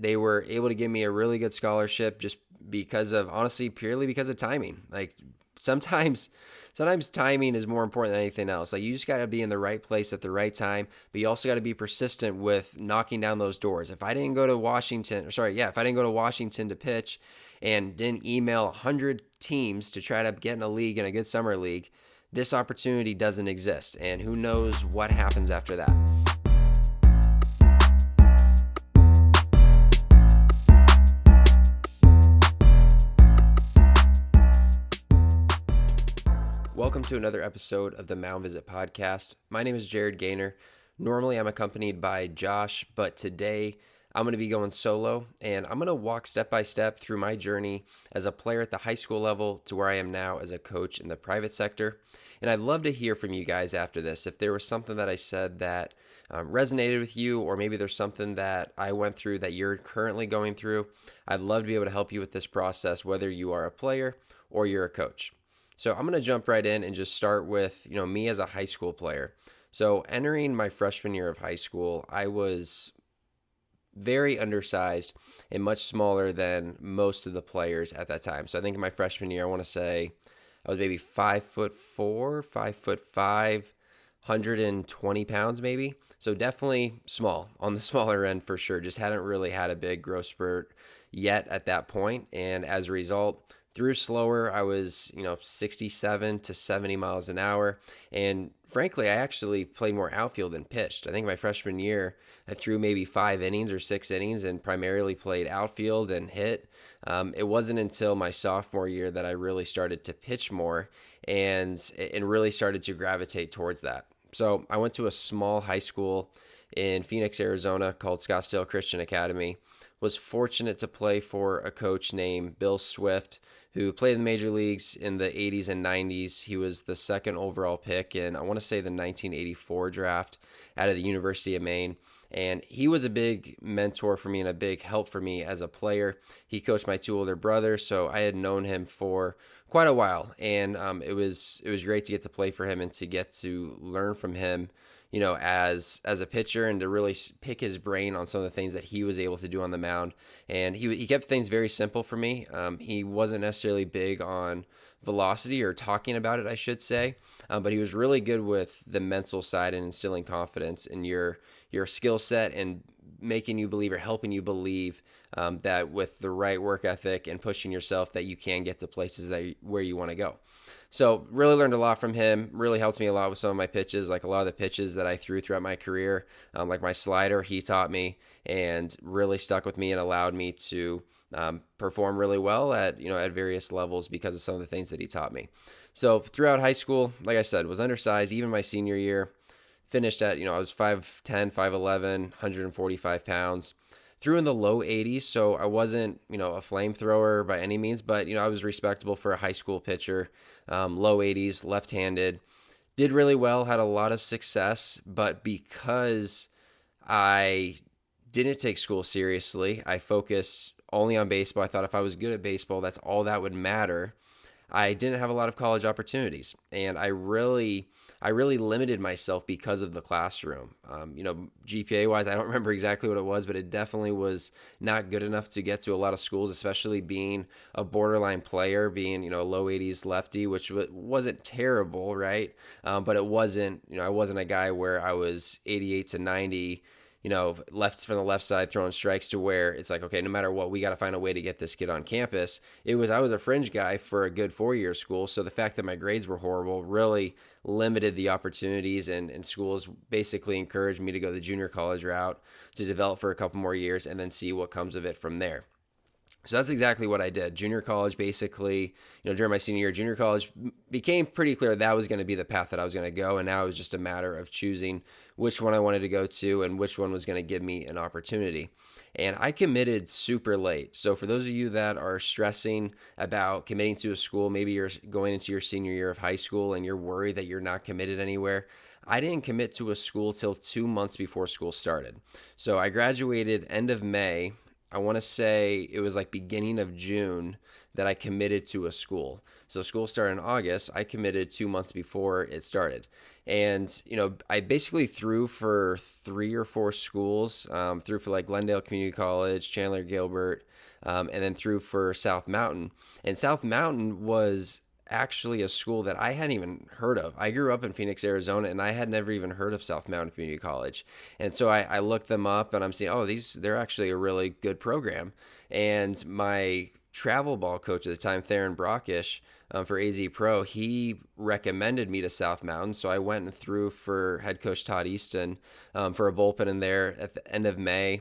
They were able to give me a really good scholarship just because of, honestly, purely because of timing. Like sometimes sometimes timing is more important than anything else. Like you just got to be in the right place at the right time, but you also got to be persistent with knocking down those doors. If I didn't go to Washington, or sorry, yeah, if I didn't go to Washington to pitch and didn't email 100 teams to try to get in a league, in a good summer league, this opportunity doesn't exist. And who knows what happens after that. Welcome to another episode of the Mound Visit Podcast. My name is Jared Gaynor. Normally I'm accompanied by Josh, but today I'm going to be going solo, and I'm going to walk step by step through my journey as a player at the high school level to where I am now as a coach in the private sector. And I'd love to hear from you guys after this. If there was something that I said that resonated with you, or maybe there's something that I went through that you're currently going through, I'd love to be able to help you with this process, whether you are a player or you're a coach. So I'm going to jump right in and just start with, me as a high school player. So entering my freshman year of high school, I was very undersized and much smaller than most of the players at that time. So I think in my freshman year, I want to say I was maybe 5'4", 5'5", 120 pounds maybe. So definitely small, on the smaller end for sure. Just hadn't really had a big growth spurt yet at that point. And as a result, threw slower. I was, 67 to 70 miles an hour. And frankly, I actually played more outfield than pitched. I think my freshman year, I threw maybe 5 innings or 6 innings and primarily played outfield and hit. It wasn't until my sophomore year that I really started to pitch more and really started to gravitate towards that. So I went to a small high school in Phoenix, Arizona called Scottsdale Christian Academy. Was fortunate to play for a coach named Bill Swift, who played in the major leagues in the 80s and 90s. He was the second overall pick in, I want to say, the 1984 draft out of the University of Maine. And he was a big mentor for me and a big help for me as a player. He coached my 2 older brothers, so I had known him for quite a while. And it was great to get to play for him and to get to learn from him, as a pitcher, and to really pick his brain on some of the things that he was able to do on the mound. And he kept things very simple for me. He wasn't necessarily big on velocity or talking about it, I should say, but he was really good with the mental side and instilling confidence in your skill set and making you believe, or helping you believe, that with the right work ethic and pushing yourself, that you can get to places where you want to go. So really learned a lot from him. Really helped me a lot with some of my pitches, like a lot of the pitches that I threw throughout my career, like my slider, he taught me and really stuck with me and allowed me to perform really well at various levels because of some of the things that he taught me. So throughout high school, like I said, was undersized. Even my senior year, finished at, I was 5'10", 5'11", 145 pounds. Threw in the low 80s, so I wasn't, a flamethrower by any means, but, I was respectable for a high school pitcher. Low 80s, left-handed. Did really well, had a lot of success, but because I didn't take school seriously, I focused only on baseball. I thought if I was good at baseball, that's all that would matter. I didn't have a lot of college opportunities, and I really limited myself because of the classroom. GPA wise, I don't remember exactly what it was, but it definitely was not good enough to get to a lot of schools, especially being a borderline player, being, a low 80s lefty, which wasn't terrible, right? But it wasn't, I wasn't a guy where I was 88 to 90, left from the left side throwing strikes, to where it's like, okay, no matter what, we got to find a way to get this kid on campus. I was a fringe guy for a good 4-year school. So the fact that my grades were horrible really limited the opportunities, and schools basically encouraged me to go the junior college route to develop for a couple more years and then see what comes of it from there. So that's exactly what I did. Junior college, basically, during my senior year, junior college became pretty clear that was going to be the path that I was going to go. And now it was just a matter of choosing which one I wanted to go to and which one was going to give me an opportunity. And I committed super late. So for those of you that are stressing about committing to a school, maybe you're going into your senior year of high school and you're worried that you're not committed anywhere, I didn't commit to a school till 2 months before school started. So I graduated end of May I want to say it was like beginning of June that I committed to a school. So school started in August. I committed 2 months before it started. And, I basically threw for 3 or 4 schools, threw for like Glendale Community College, Chandler Gilbert, and then threw for South Mountain. And South Mountain was actually a school that I hadn't even heard of. I grew up in Phoenix, Arizona, and I had never even heard of South Mountain Community College. And so I looked them up and I'm seeing, oh, they're actually a really good program. And my travel ball coach at the time, Theron Brockish, for AZ Pro, he recommended me to South Mountain. So I went and threw for head coach Todd Easton for a bullpen in there at the end of May.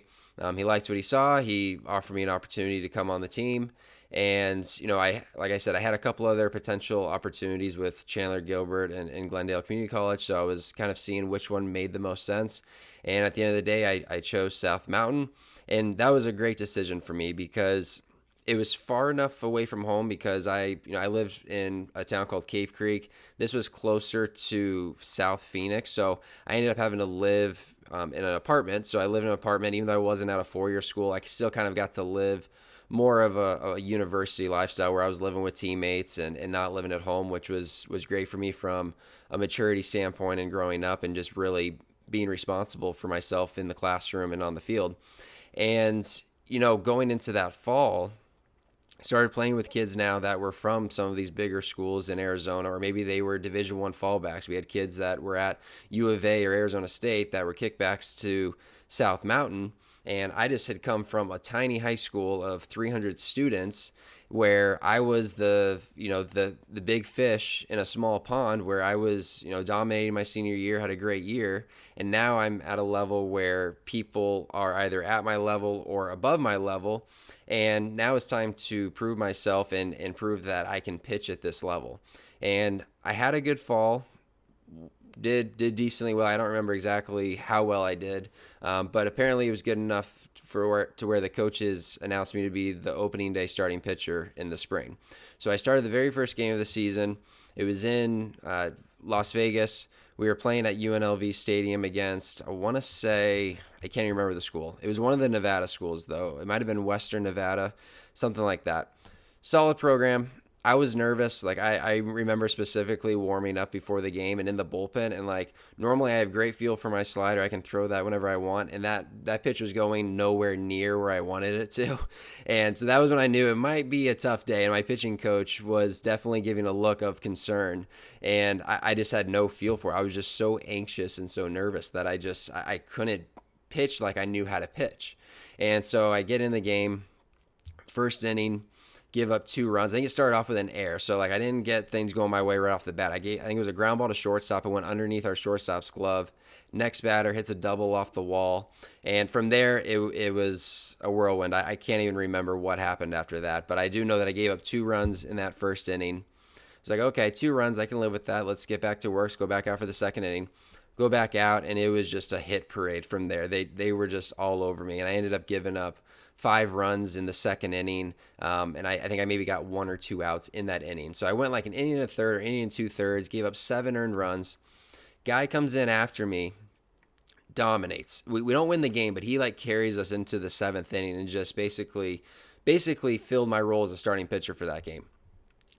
He liked what he saw. He offered me an opportunity to come on the team. And, like I said, I had a couple other potential opportunities with Chandler Gilbert and Glendale Community College. So I was kind of seeing which one made the most sense. And at the end of the day, I chose South Mountain. And that was a great decision for me because it was far enough away from home because I lived in a town called Cave Creek. This was closer to South Phoenix. So I ended up having to live in an apartment. So I lived in an apartment, even though I wasn't at a 4-year school, I still kind of got to live more of a university lifestyle where I was living with teammates and not living at home, which was great for me from a maturity standpoint and growing up and just really being responsible for myself in the classroom and on the field. And, going into that fall, started playing with kids now that were from some of these bigger schools in Arizona, or maybe they were Division I fallbacks. We had kids that were at U of A or Arizona State that were kickbacks to South Mountain. And I just had come from a tiny high school of 300 students where I was the big fish in a small pond where I was, dominating my senior year, had a great year. And now I'm at a level where people are either at my level or above my level. And now it's time to prove myself and prove that I can pitch at this level. And I had a good fall. Did decently well. I don't remember exactly how well I did, but apparently it was good enough to where the coaches announced me to be the opening day starting pitcher in the spring. So I started the very first game of the season. It was in Las Vegas. We were playing at UNLV Stadium against, I want to say, I can't even remember the school. It was one of the Nevada schools, though. It might have been Western Nevada, something like that. Solid program. I was nervous. Like I remember specifically warming up before the game and in the bullpen. And like normally I have great feel for my slider. I can throw that whenever I want. And that pitch was going nowhere near where I wanted it to. And so that was when I knew it might be a tough day. And my pitching coach was definitely giving a look of concern. And I just had no feel for it. I was just so anxious and so nervous that I couldn't pitch like I knew how to pitch. And so I get in the game, first inning, give up 2 runs. I think it started off with an error. So like I didn't get things going my way right off the bat. I think it was a ground ball to shortstop. It went underneath our shortstop's glove. Next batter hits a double off the wall. And from there, it was a whirlwind. I can't even remember what happened after that. But I do know that I gave up 2 runs in that first inning. It's like, okay, 2 runs. I can live with that. Let's get back to work. Let's go back out for the second inning. Go back out, and it was just a hit parade from there. They were just all over me. And I ended up giving up 5 runs in the second inning, and I think I maybe got 1 or 2 outs in that inning. So I went like an inning and a third, or inning and 2/3, gave up 7 earned runs. Guy comes in after me, dominates. We don't win the game, but he like carries us into the 7th inning and just basically filled my role as a starting pitcher for that game.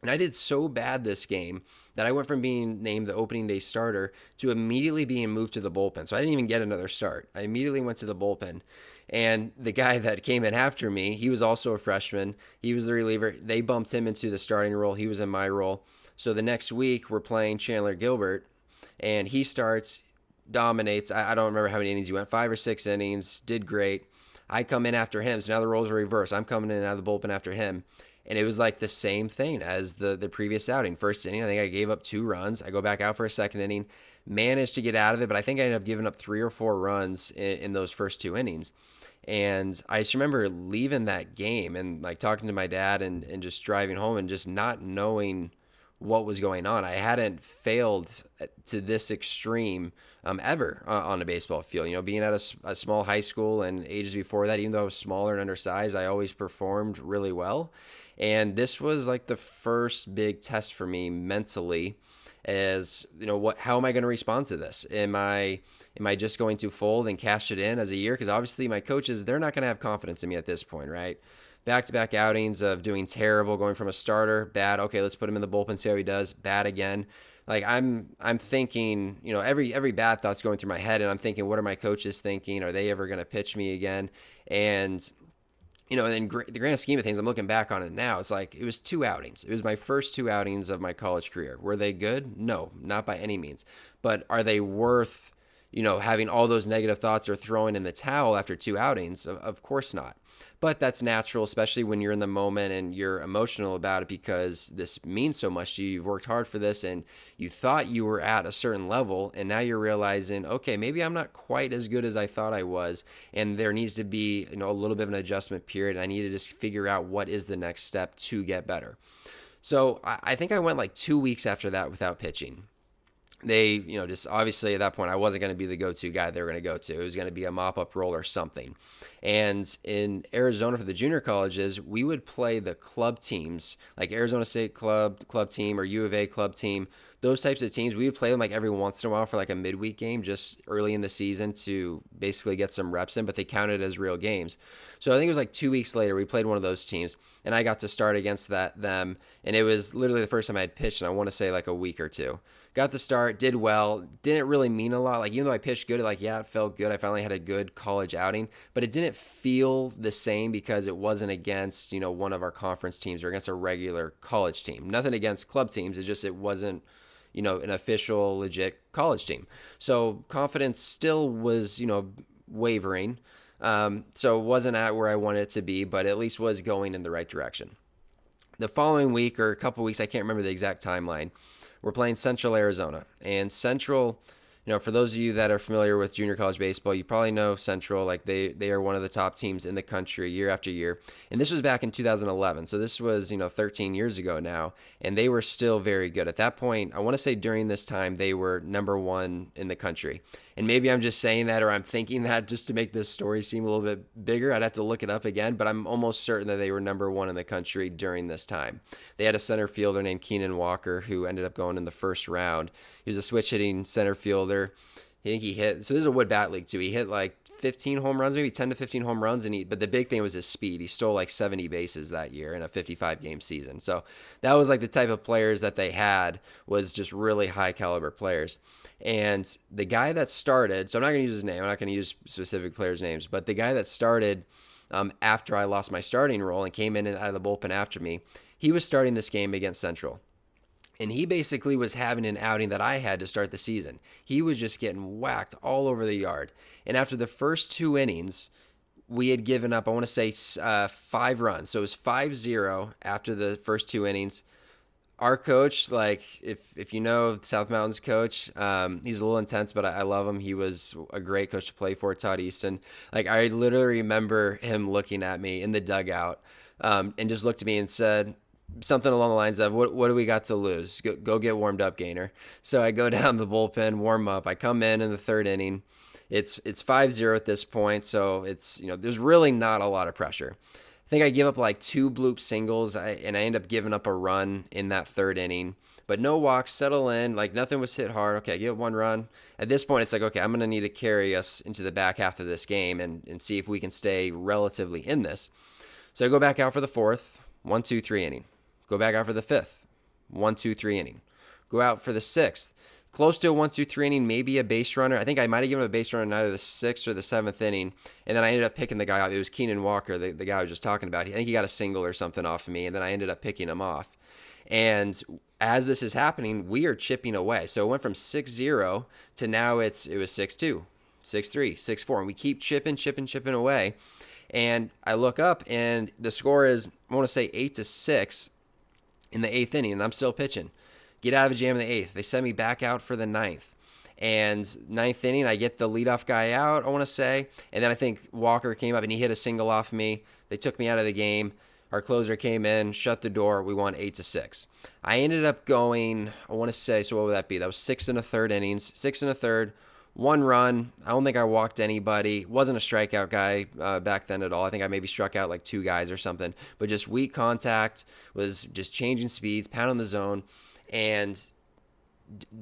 And I did so bad this game that I went from being named the opening day starter to immediately being moved to the bullpen. So I didn't even get another start. I immediately went to the bullpen. And the guy that came in after me, he was also a freshman. He was the reliever. They bumped him into the starting role. He was in my role. So the next week, we're playing Chandler Gilbert, and he starts, dominates. I don't remember how many innings he went, 5 or 6 innings, did great. I come in after him, so now the roles are reversed. I'm coming in and out of the bullpen after him. And it was like the same thing as the previous outing. First inning, I think I gave up 2 runs. I go back out for a second inning, managed to get out of it, but I think I ended up giving up 3 or 4 runs in those first 2 innings. And I just remember leaving that game and like talking to my dad and just driving home and just not knowing what was going on. I hadn't failed to this extreme ever on a baseball field. You know, being at a small high school and ages before that, even though I was smaller and undersized, I always performed really well. And this was like the first big test for me mentally as, you know, how am I going to respond to this? Am I Am I just going to fold and cash it in as a year? Because obviously my coaches, they're not going to have confidence in me at this point, right? Back-to-back outings of doing terrible, going from a starter, bad, okay, let's put him in the bullpen, see how he does, bad again. Like I'm thinking, every bad thought's going through my head, and I'm thinking, what are my coaches thinking? Are they ever going to pitch me again? And in the grand scheme of things, I'm looking back on it now. It's like it was 2 outings. It was my first 2 outings of my college career. Were they good? No, not by any means. But are they worth, having all those negative thoughts or throwing in the towel after 2 outings? Of course not. But that's natural, especially when you're in the moment and you're emotional about it because this means so much to you. You've worked hard for this and you thought you were at a certain level, and now you're realizing, okay, maybe I'm not quite as good as I thought I was, and there needs to be a little bit of an adjustment period. I need to just figure out what is the next step to get better. So I think I went like 2 weeks after that without pitching. They, just obviously at that point, I wasn't going to be the go-to guy they were going to go to. It was going to be a mop-up role or something. And in Arizona for the junior colleges, we would play the club teams, like Arizona State club team or U of A club team. Those types of teams, we would play them like every once in a while for like a midweek game just early in the season to basically get some reps in, but they counted as real games. So I think it was like 2 weeks later, we played one of those teams, and I got to start against them, and it was literally the first time I had pitched, and I want to say like a week or two. Got the start, did well, didn't really mean a lot. Like, even though I pitched good, it felt good. I finally had a good college outing, but it didn't feel the same because it wasn't against, one of our conference teams or against a regular college team. Nothing against club teams. It wasn't, an official, legit college team. So confidence still was, wavering. So it wasn't at where I wanted it to be, but at least was going in the right direction. The following week or a couple weeks, I can't remember the exact timeline, we're playing Central Arizona. And Central, for those of you that are familiar with junior college baseball, you probably know Central. Like they are one of the top teams in the country year after year. And this was back in 2011. So this was, 13 years ago now. And they were still very good. At that point, I want to say during this time, they were number 1 in the country. And maybe I'm just saying that or I'm thinking that just to make this story seem a little bit bigger. I'd have to look it up again, but I'm almost certain that they were number 1 in the country during this time. They had a center fielder named Keenan Walker who ended up going in the first round. He was a switch hitting center fielder. I think he hit, so this is a wood bat league too. He hit like 15 home runs, maybe 10 to 15 home runs. But the big thing was his speed. He stole like 70 bases that year in a 55 game season. So that was like the type of players that they had, was just really high caliber players. And the guy that started, so I'm not going to use his name. I'm not going to use specific players' names, but the guy that started after I lost my starting role and came in and out of the bullpen after me, he was starting this game against Central. And he basically was having an outing that I had to start the season. He was just getting whacked all over the yard. And after the first 2 innings, we had given up, I want to say 5 runs. So it was 5-0 after the first 2 innings. Our coach, like if you know South Mountain's coach, he's a little intense, but I love him. He was a great coach to play for, Todd Easton. Like I literally remember him looking at me in the dugout and just looked at me and said something along the lines of, what do we got to lose? Go get warmed up, Gaynor. So I go down the bullpen, warm up. I come in the 3rd inning. It's 5-0 at this point, so it's there's really not a lot of pressure. I think I give up like 2 bloop singles, and I end up giving up a run in that 3rd inning. But no walks, settle in, like nothing was hit hard. Okay, I get 1 run. At this point, it's like, okay, I'm going to need to carry us into the back half of this game and see if we can stay relatively in this. So I go back out for the 4th, 1, 2, 3 inning. Go back out for the 5th, 1, 2, 3 inning. Go out for the 6th. Close to a 1, 2, 3 inning, maybe a base runner. I think I might have given him a base runner in either the 6th or the 7th inning, and then I ended up picking the guy off. It was Keenan Walker, the guy I was just talking about. I think he got a single or something off of me, and then I ended up picking him off. And as this is happening, we are chipping away. So it went from 6-0 to now it was 6-2, 6-3, 6-4, and we keep chipping away. And I look up, and the score is, I want to say 8-6 in the 8th inning, and I'm still pitching. Get out of a jam in the 8th. They send me back out for the 9th. And 9th inning, I get the leadoff guy out, I want to say. And then I think Walker came up and he hit a single off me. They took me out of the game. Our closer came in, shut the door. We won 8-6. I ended up going, I want to say, so what would that be? That was 6 1/3 innings, 6 1/3, 1 run. I don't think I walked anybody. Wasn't a strikeout guy back then at all. I think I maybe struck out like 2 guys or something. But just weak contact, was just changing speeds, pounding the zone. And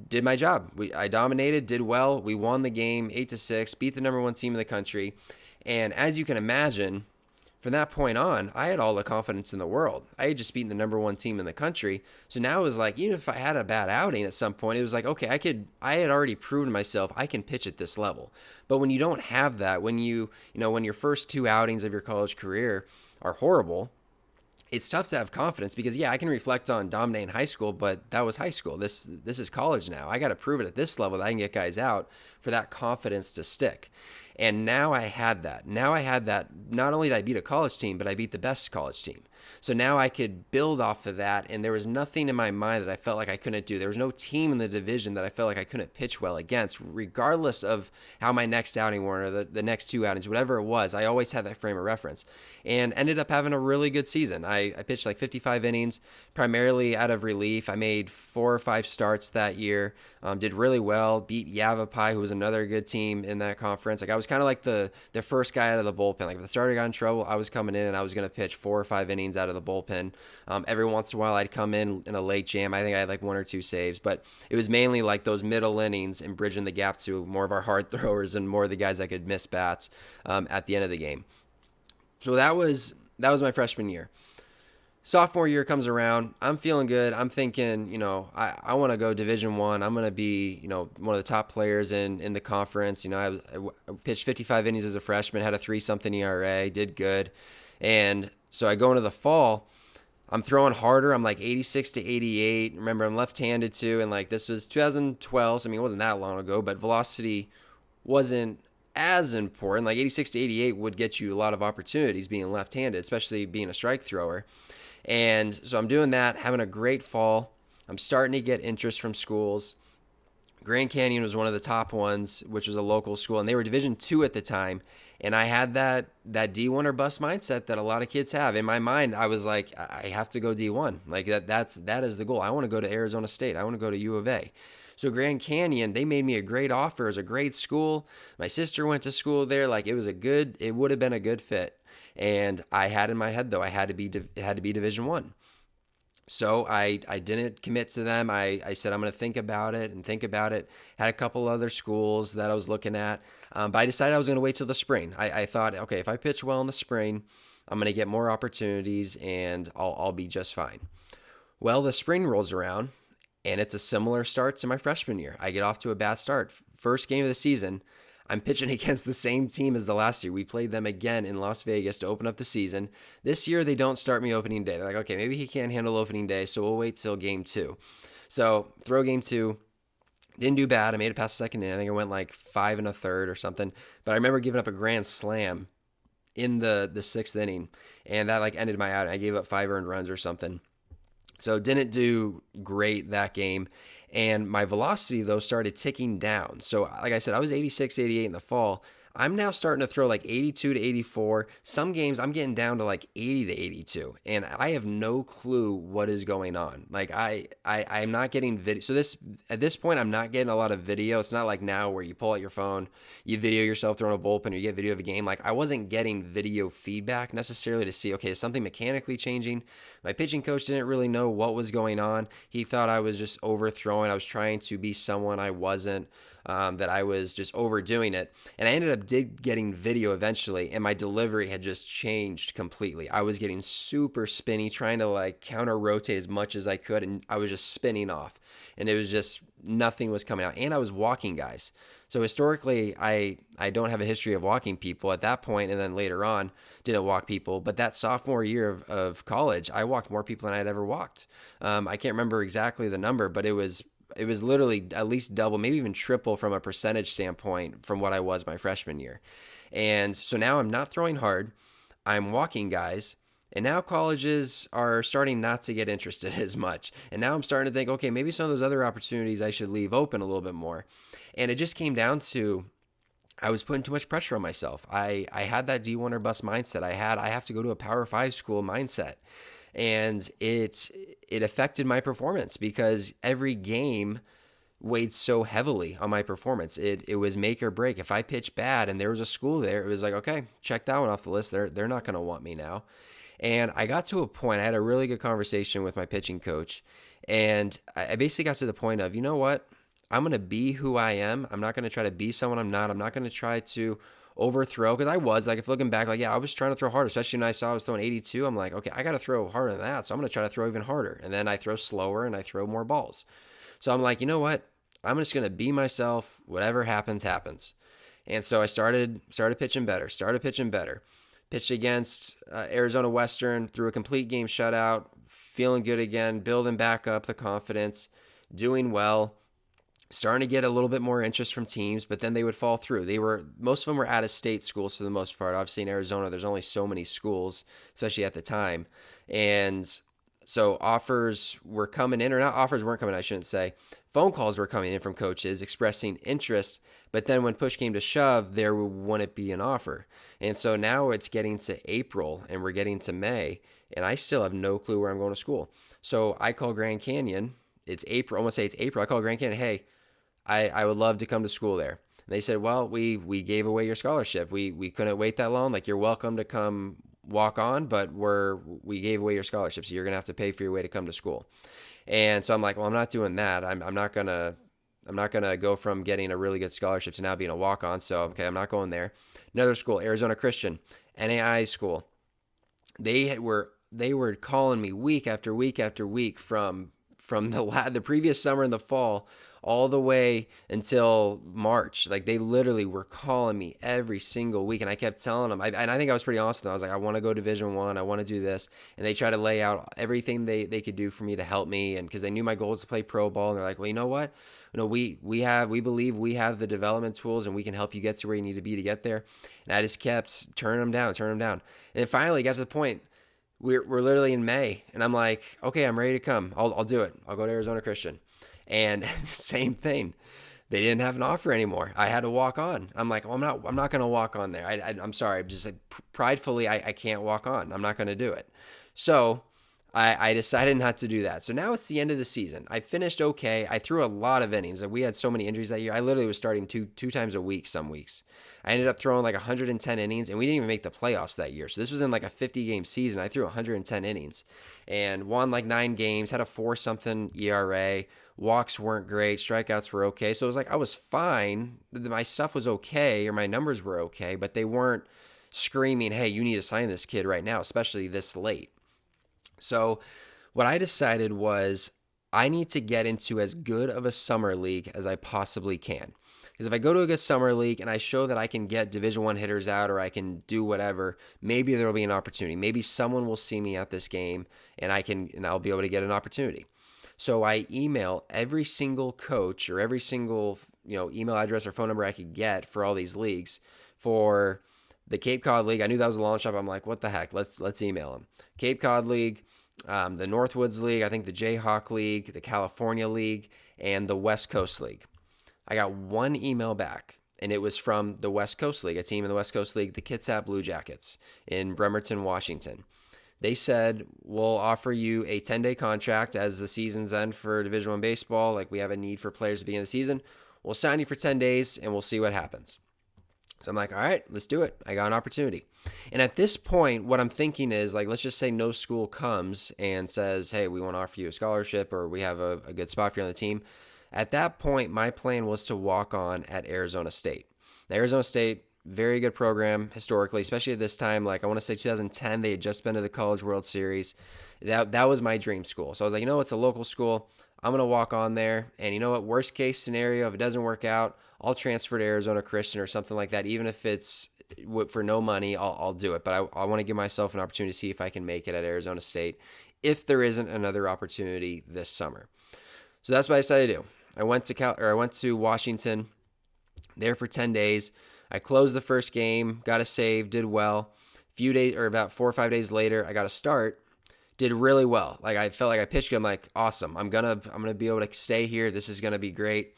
did my job. I dominated, did well. We won the game 8-6, beat the number one team in the country. And as you can imagine, from that point on, I had all the confidence in the world. I had just beaten the number one team in the country. So now it was like, even if I had a bad outing at some point, it was like, okay, I had already proven myself I can pitch at this level. But when you don't have that, when when your first two outings of your college career are horrible, it's tough to have confidence because yeah, I can reflect on dominating high school, but that was high school. This is college now. I got to prove it at this level that I can get guys out for that confidence to stick. And now I had that. Now I had that. Not only did I beat a college team, but I beat the best college team. So now I could build off of that, and there was nothing in my mind that I felt like I couldn't do. There was no team in the division that I felt like I couldn't pitch well against, regardless of how my next outing were or the next two outings, whatever it was. I always had that frame of reference and ended up having a really good season. I pitched like 55 innings, primarily out of relief. I made 4 or 5 starts that year, did really well, beat Yavapai, who was another good team in that conference. Like I was kind of like the first guy out of the bullpen. Like if the starter got in trouble, I was coming in and I was going to pitch 4 or 5 innings out of the bullpen. Every once in a while, I'd come in a late jam. I think I had like 1 or 2 saves, but it was mainly like those middle innings and bridging the gap to more of our hard throwers and more of the guys that could miss bats at the end of the game. So that was my freshman year. Sophomore year comes around. I'm feeling good. I'm thinking, I want to go Division I. I'm going to be, one of the top players in the conference. I pitched 55 innings as a freshman, had a 3-something ERA, did good. And so I go into the fall. I'm throwing harder. I'm like 86 to 88. Remember, I'm left-handed too. And like this was 2012. So, I mean, it wasn't that long ago, but velocity wasn't as important. Like 86 to 88 would get you a lot of opportunities being left-handed, especially being a strike thrower. And so I'm doing that, having a great fall. I'm starting to get interest from schools. Grand Canyon was one of the top ones, which was a local school, and they were Division II at the time. And I had that D1 or bust mindset that a lot of kids have. In my mind, I was like, I have to go D1. Like that is the goal. I want to go to Arizona State. I want to go to U of A. So Grand Canyon, they made me a great offer. It was a great school. My sister went to school there. Like it would have been a good fit. And I had in my head though, it had to be Division I. So I didn't commit to them. I said I'm going to think about it. Had a couple other schools that I was looking at, but I decided I was going to wait till the spring. I thought, okay, if I pitch well in the spring, I'm going to get more opportunities and I'll be just fine. Well, the spring rolls around and it's a similar start to my freshman year. I get off to a bad start. First game of the season, I'm pitching against the same team as the last year. We played them again in Las Vegas to open up the season. This year, they don't start me opening day. They're like, okay, maybe he can't handle opening day, so we'll wait till game 2. So throw game 2. Didn't do bad. I made it past the second inning. I think I went like 5 1/3 or something. But I remember giving up a grand slam in the 6th inning, and that like ended my outing. I gave up 5 earned runs or something. So didn't do great that game. And my velocity, though, started ticking down. So like I said, I was 86, 88 in the fall. I'm now starting to throw like 82 to 84. Some games I'm getting down to like 80 to 82. And I have no clue what is going on. Like I'm not getting video. So at this point, I'm not getting a lot of video. It's not like now where you pull out your phone, you video yourself throwing a bullpen, or you get video of a game. Like I wasn't getting video feedback necessarily to see, okay, is something mechanically changing? My pitching coach didn't really know what was going on. He thought I was just overthrowing. I was trying to be someone I wasn't. That I was just overdoing it. And I ended up getting video eventually, and my delivery had just changed completely. I was getting super spinny, trying to like counter rotate as much as I could, and I was just spinning off. And it was just, nothing was coming out. And I was walking guys. So historically, I don't have a history of walking people at that point, and then later on, didn't walk people. But that sophomore year of college, I walked more people than I had ever walked. I can't remember exactly the number, but it was literally at least double, maybe even triple from a percentage standpoint from what I was my freshman year. And so now I'm not throwing hard. I'm walking guys. And now colleges are starting not to get interested as much. And now I'm starting to think, okay, maybe some of those other opportunities I should leave open a little bit more. And it just came down to, I was putting too much pressure on myself. I had that D1 or bust mindset. I have to go to a Power 5 school mindset. And it affected my performance because every game weighed so heavily on my performance. It was make or break. If I pitched bad and there was a school there, it was like, okay, check that one off the list. They're not going to want me now. And I got to a point, I had a really good conversation with my pitching coach. And I basically got to the point of, you know what? I'm going to be who I am. I'm not going to try to be someone I'm not. I'm not going to try to overthrow, because I was like, if looking back, like, yeah, I was trying to throw harder, especially when I saw I was throwing 82. I'm like, okay, I got to throw harder than that. So I'm going to try to throw even harder. And then I throw slower and I throw more balls. So I'm like, you know what? I'm just going to be myself. Whatever happens, happens. And so I started pitching better, pitched against Arizona Western, threw a complete game shutout, feeling good again, building back up the confidence, doing well, starting to get a little bit more interest from teams, but then they would fall through. Most of them were out of state schools for the most part. Obviously in Arizona, there's only so many schools, especially at the time. And so offers were coming in, or not offers weren't coming, I shouldn't say. Phone calls were coming in from coaches expressing interest, but then when push came to shove, there wouldn't be an offer. And so now it's getting to April and we're getting to May, and I still have no clue where I'm going to school. So I call Grand Canyon. It's April. I want to say it's April. I call Grand Canyon. Hey, I would love to come to school there. And they said, well, we gave away your scholarship. We couldn't wait that long. Like, you're welcome to come walk on, but we gave away your scholarship, so you're gonna have to pay for your way to come to school. And so I'm like, well, I'm not doing that. I'm not gonna go from getting a really good scholarship to now being a walk on. So okay, I'm not going there. Another school, Arizona Christian, NAI school. They were calling me week after week after week from the previous summer and the fall all the way until March. Like, they literally were calling me every single week, and I kept telling them, and I think I was pretty honest with them. I was like, I want to go Division I want to do this, and they try to lay out everything they could do for me to help me, and because they knew my goal was to play pro ball, and they're like, well, you know what, we believe we have the development tools, and we can help you get to where you need to be to get there. And I just kept turning them down, and finally got to the point. We're literally in May, and I'm like, okay, I'm ready to come. I'll do it. I'll go to Arizona Christian. And same thing. They didn't have an offer anymore. I had to walk on. I'm like, well, I'm not going to walk on there. I'm sorry. I'm just like, pridefully, I can't walk on. I'm not going to do it. So I decided not to do that. So now it's the end of the season. I finished okay. I threw a lot of innings. We had so many injuries that year. I literally was starting two times a week some weeks. I ended up throwing like 110 innings, and we didn't even make the playoffs that year. So this was in like a 50-game season. I threw 110 innings and won like 9 games, had a 4-something ERA. Walks weren't great. Strikeouts were okay. So it was like I was fine. My stuff was okay, or my numbers were okay, but they weren't screaming, hey, you need to sign this kid right now, especially this late. So what I decided was I need to get into as good of a summer league as I possibly can. Because if I go to a good summer league and I show that I can get Division I hitters out, or I can do whatever, maybe there will be an opportunity. Maybe someone will see me at this game, and I'll be able to get an opportunity. So I email every single coach, or every single email address or phone number I could get for all these leagues. For the Cape Cod League, I knew that was a launch up. I'm like, what the heck? Let's email them. Cape Cod League, the Northwoods League, I think the Jayhawk League, the California League, and the West Coast League. I got one email back, and it was from the West Coast League, a team in the West Coast League, the Kitsap Blue Jackets in Bremerton, Washington. They said, we'll offer you a 10-day contract as the season's end for Division I baseball. Like, we have a need for players to begin the season. We'll sign you for 10 days, and we'll see what happens. So I'm like, all right, let's do it. I got an opportunity. And at this point, what I'm thinking is, like, let's just say no school comes and says, hey, we want to offer you a scholarship, or we have a good spot for you on the team. At that point, my plan was to walk on at Arizona State. Now, Arizona State, very good program historically, especially at this time. Like, I want to say 2010, they had just been to the College World Series. That was my dream school. So I was like, it's a local school. I'm going to walk on there. And you know what? Worst case scenario, if it doesn't work out, I'll transfer to Arizona Christian or something like that. Even if it's for no money, I'll do it. But I want to give myself an opportunity to see if I can make it at Arizona State if there isn't another opportunity this summer. So that's what I decided to do. I went to Washington, there for 10 days. I closed the first game, got a save, did well. Few days, or about 4 or 5 days later, I got a start, did really well. Like, I felt like I pitched good. I'm like, awesome. I'm gonna be able to stay here. This is gonna be great.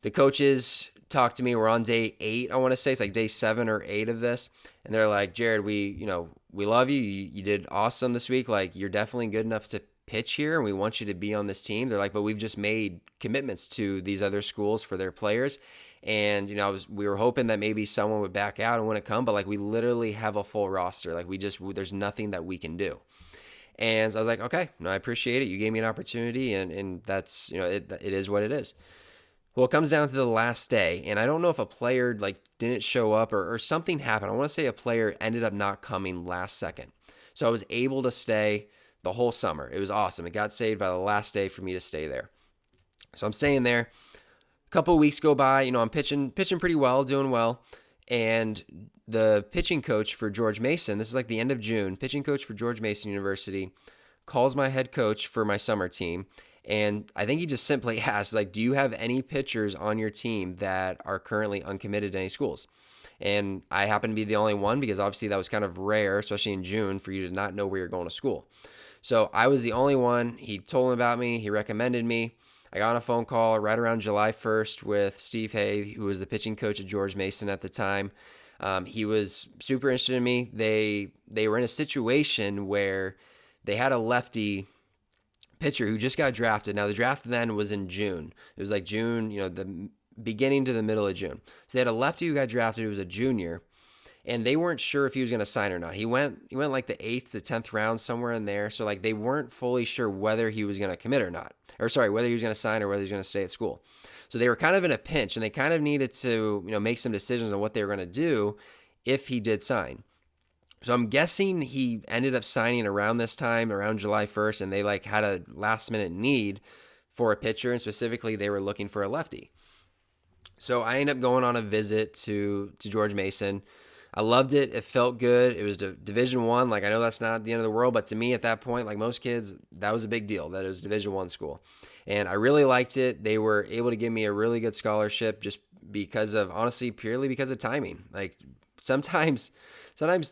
The coaches talked to me. We're on day 8. I want to say it's like day 7 or 8 of this, and they're like, Jared, we love you. You did awesome this week. Like, you're definitely good enough pitch here and we want you to be on this team. They're like, but we've just made commitments to these other schools for their players. And, we were hoping that maybe someone would back out and wouldn't come, but like we literally have a full roster. Like there's nothing that we can do. And so I was like, okay, no, I appreciate it. You gave me an opportunity, and that's, it is what it is. Well, it comes down to the last day, and I don't know if a player like didn't show up or something happened. I want to say a player ended up not coming last second. So I was able to stay the whole summer. It was awesome. It got saved by the last day for me to stay there. So I'm staying there. A couple of weeks go by, I'm pitching pretty well, doing well. And the pitching coach for George Mason, this is like the end of June, pitching coach for George Mason University calls my head coach for my summer team. And I think he just simply asked, like, do you have any pitchers on your team that are currently uncommitted to any schools? And I happen to be the only one because obviously that was kind of rare, especially in June, for you to not know where you're going to school. So I was the only one. He told him about me. He recommended me. I got on a phone call right around July 1st with Steve Hay, who was the pitching coach at George Mason at the time. He was super interested in me. They were in a situation where they had a lefty pitcher who just got drafted. Now, the draft then was in June. It was like June, the beginning to the middle of June. So they had a lefty who got drafted who was a junior, and they weren't sure if he was going to sign or not. He went like the 8th to 10th round, somewhere in there. So like they weren't fully sure whether he was going to commit or not. Whether he was going to sign or whether he was going to stay at school. So they were kind of in a pinch, and they kind of needed to, make some decisions on what they were going to do if he did sign. So I'm guessing he ended up signing around this time, around July 1st, and they like had a last minute need for a pitcher, and specifically they were looking for a lefty. So I ended up going on a visit to George Mason. I loved it. It felt good. It was Division I. Like, I know that's not the end of the world, but to me at that point, like most kids, that was a big deal that it was Division I school. And I really liked it. They were able to give me a really good scholarship just because of, honestly, purely because of timing. Like sometimes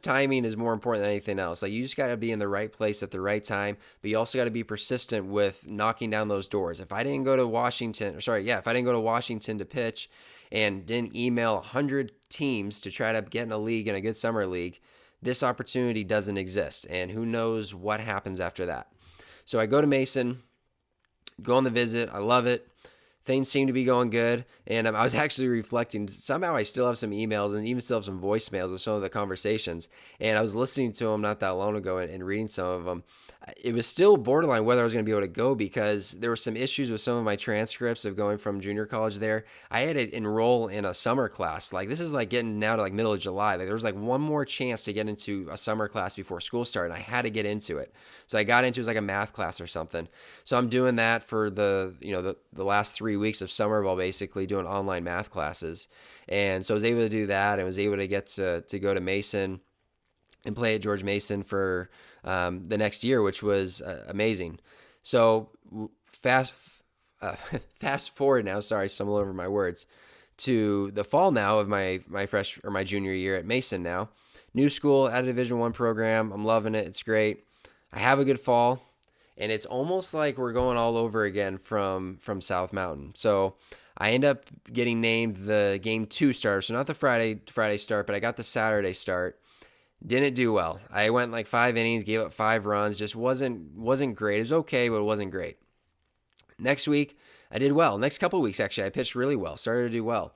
timing is more important than anything else. Like you just got to be in the right place at the right time, but you also got to be persistent with knocking down those doors. If I didn't go to Washington to pitch and didn't email 100 teams to try to get in a league, in a good summer league, this opportunity doesn't exist. And who knows what happens after that. So I go to Mason, go on the visit. I love it. Things seem to be going good. And I was actually reflecting. Somehow I still have some emails and even still have some voicemails of some of the conversations. And I was listening to them not that long ago and reading some of them. It was still borderline whether I was going to be able to go because there were some issues with some of my transcripts of going from junior college there. I had to enroll in a summer class. Like this is like getting now to like middle of July. Like there was like one more chance to get into a summer class before school started. And I had to get into it. So I got into it was like a math class or something. So I'm doing that for the last 3 weeks of summer while basically doing online math classes. And so I was able to do that and was able to get to go to Mason and play at George Mason for the next year, which was amazing. So fast forward now, sorry, stumble over my words, to the fall now of my junior year at Mason now. New school at a Division I program. I'm loving it. It's great. I have a good fall, and it's almost like we're going all over again from South Mountain. So I end up getting named the game 2 starter. So not the Friday start, but I got the Saturday start. Didn't do well. I went like 5 innings, gave up 5 runs, just wasn't great. It was okay, but it wasn't great. Next week, I did well. Next couple of weeks, actually, I pitched really well, started to do well.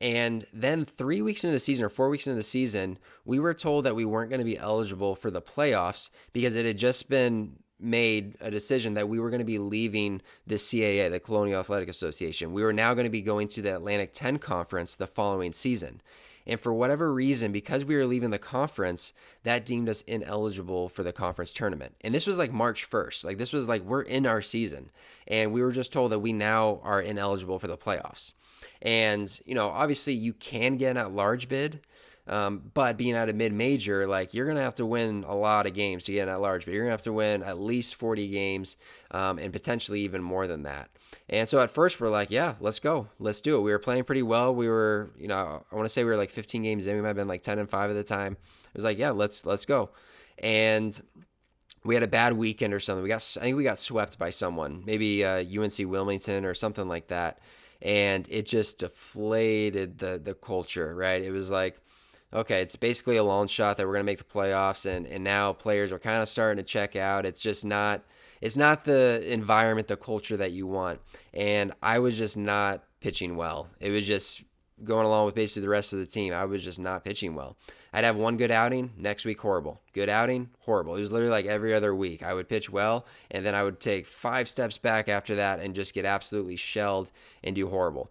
And then 3 weeks into the season or 4 weeks into the season, we were told that we weren't going to be eligible for the playoffs because it had just been made a decision that we were going to be leaving the CAA, the Colonial Athletic Association. We were now going to be going to the Atlantic 10 Conference the following season. And for whatever reason, because we were leaving the conference, that deemed us ineligible for the conference tournament. And this was like March 1st. Like this was like we're in our season. And we were just told that we now are ineligible for the playoffs. And, obviously you can get an at-large bid. But being at a mid-major, like you're going to have to win a lot of games to get an at-large bid. You're going to have to win at least 40 games and potentially even more than that. And so at first we're like, yeah, let's go. Let's do it. We were playing pretty well. We were, I want to say we were like 15 games in. We might have been like 10-5 at the time. It was like, yeah, let's go. And we had a bad weekend or something. I think we got swept by someone, maybe UNC Wilmington or something like that. And it just deflated the culture, right? It was like okay, it's basically a long shot that we're going to make the playoffs, and now players are kind of starting to check out. It's not the environment, the culture that you want. And I was just not pitching well. It was just going along with basically the rest of the team. I was just not pitching well. I'd have one good outing, next week horrible. Good outing, horrible. It was literally like every other week. I would pitch well, and then I would take 5 steps back after that and just get absolutely shelled and do horrible.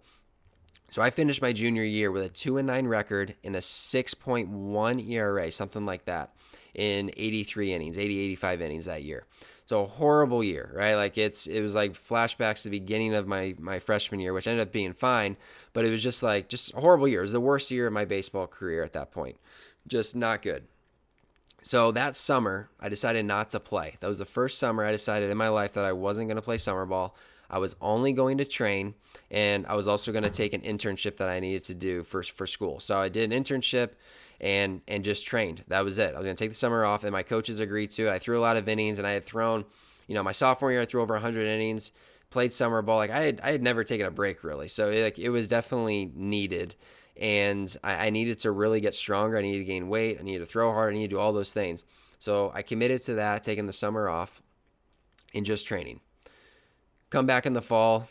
So I finished my junior year with a 2-9 record and a 6.1 ERA, something like that, in 83 innings, 85 innings that year. So a horrible year, right? Like it was like flashbacks to the beginning of my freshman year, which ended up being fine, but it was just a horrible year. It was the worst year of my baseball career at that point. Just not good. So that summer, I decided not to play. That was the first summer I decided in my life that I wasn't going to play summer ball. I was only going to train, and I was also going to take an internship that I needed to do for school. So I did an internship and just trained. That was it. I was going to take the summer off, and my coaches agreed to it. I threw a lot of innings, and I had thrown, my sophomore year, I threw over 100 innings, played summer ball. Like I had never taken a break really. So it was definitely needed. And I needed to really get stronger. I needed to gain weight. I needed to throw hard. I needed to do all those things. So I committed to that, taking the summer off and just training. Come back in the fall.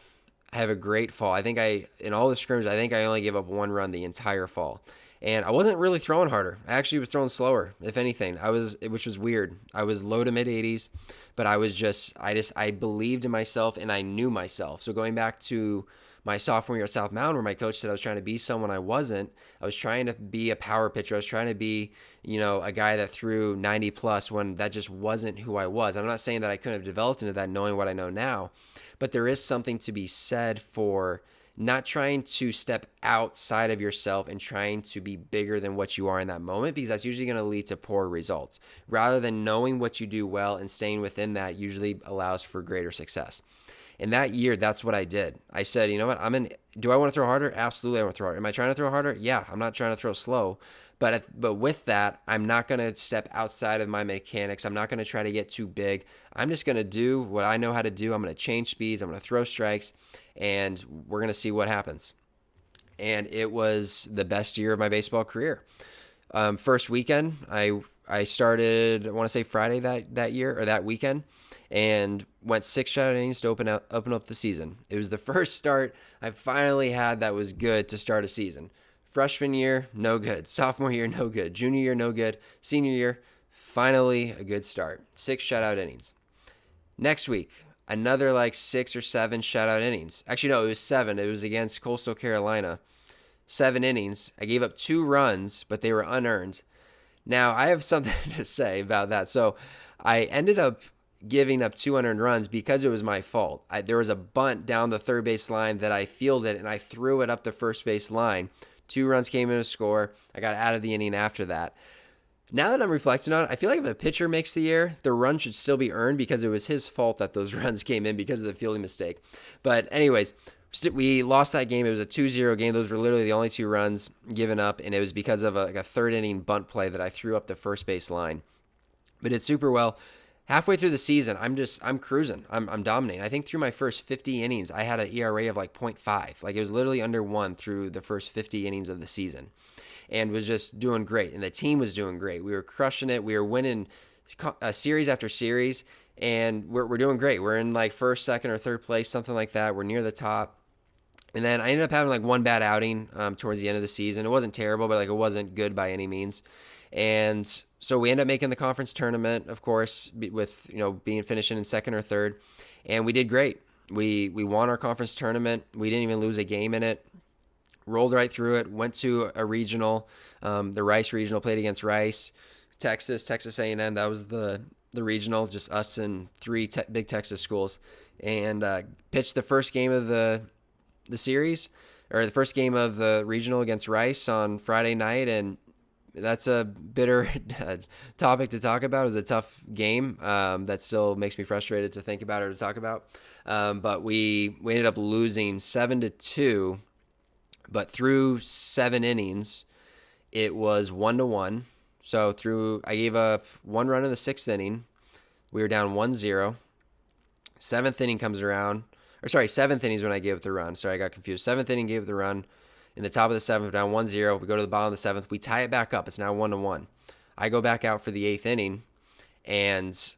I have a great fall. In all the scrimmages, I think I only gave up 1 run the entire fall. And I wasn't really throwing harder. I actually was throwing slower, if anything. Which was weird. I was low to mid 80s, but I believed in myself and I knew myself. So going back to my sophomore year at South Mountain, where my coach said I was trying to be someone I wasn't. I was trying to be a power pitcher. I was trying to be, a guy that threw 90 plus when that just wasn't who I was. I'm not saying that I couldn't have developed into that knowing what I know now, but there is something to be said for not trying to step outside of yourself and trying to be bigger than what you are in that moment, because that's usually going to lead to poor results. Rather than knowing what you do well and staying within that usually allows for greater success. And that year, that's what I did. I said, you know what, do I want to throw harder? Absolutely, I want to throw harder. Am I trying to throw harder? Yeah, I'm not trying to throw slow. But with that, I'm not going to step outside of my mechanics. I'm not going to try to get too big. I'm just going to do what I know how to do. I'm going to change speeds. I'm going to throw strikes, and we're going to see what happens. And it was the best year of my baseball career. First weekend, I started, I want to say Friday that year, or that weekend, and went 6 shutout innings to open up the season. It was the first start I finally had that was good to start a season. Freshman year, no good. Sophomore year, no good. Junior year, no good. Senior year, finally a good start. 6 shutout innings. Next week, another 6 or 7 shutout innings. Actually, no, it was 7. It was against Coastal Carolina. 7 innings. I gave up 2 runs, but they were unearned. Now, I have something to say about that. So I ended up giving up 2 unearned runs because it was my fault. There was a bunt down the third base line that I fielded, and I threw it up the first base line. 2 runs came in to score. I got out of the inning after that. Now that I'm reflecting on it, I feel like if a pitcher makes the error, the run should still be earned because it was his fault that those runs came in because of the fielding mistake. But anyways, we lost that game. It was a 2-0 game. Those were literally the only 2 runs given up, and it was because of a third inning bunt play that I threw up the first base line. But did super well. Halfway through the season, I'm cruising. I'm dominating. I think through my first 50 innings, I had an ERA of 0.5. It was literally under 1 through the first 50 innings of the season, and was just doing great. And the team was doing great. We were crushing it. We were winning series after series, and we're doing great. We're in first, second, or third place, something like that. We're near the top. And then I ended up having one bad outing towards the end of the season. It wasn't terrible, but it wasn't good by any means. And so we ended up making the conference tournament, of course, with being finishing in second or third, and we did great. We won our conference tournament. We didn't even lose a game in it. Rolled right through it. Went to a regional, the Rice regional. Played against Rice, Texas A&M. That was the regional. Just us and 3 big Texas schools, and pitched the first game of the series, or the first game of the regional against Rice on Friday night, and that's a bitter topic to talk about. It was a tough game that still makes me frustrated to think about or to talk about. But we ended up losing 7-2. But through 7 innings, it was 1-1. So I gave up 1 run in the 6th inning. We were down 1-0. 7th inning comes around. Or sorry, 7th inning is when I gave up the run. Sorry, I got confused. 7th inning gave up the run. In the top of the seventh, we're down 1-0. We go to the bottom of the seventh. We tie it back up. It's now 1-1. I go back out for the eighth inning and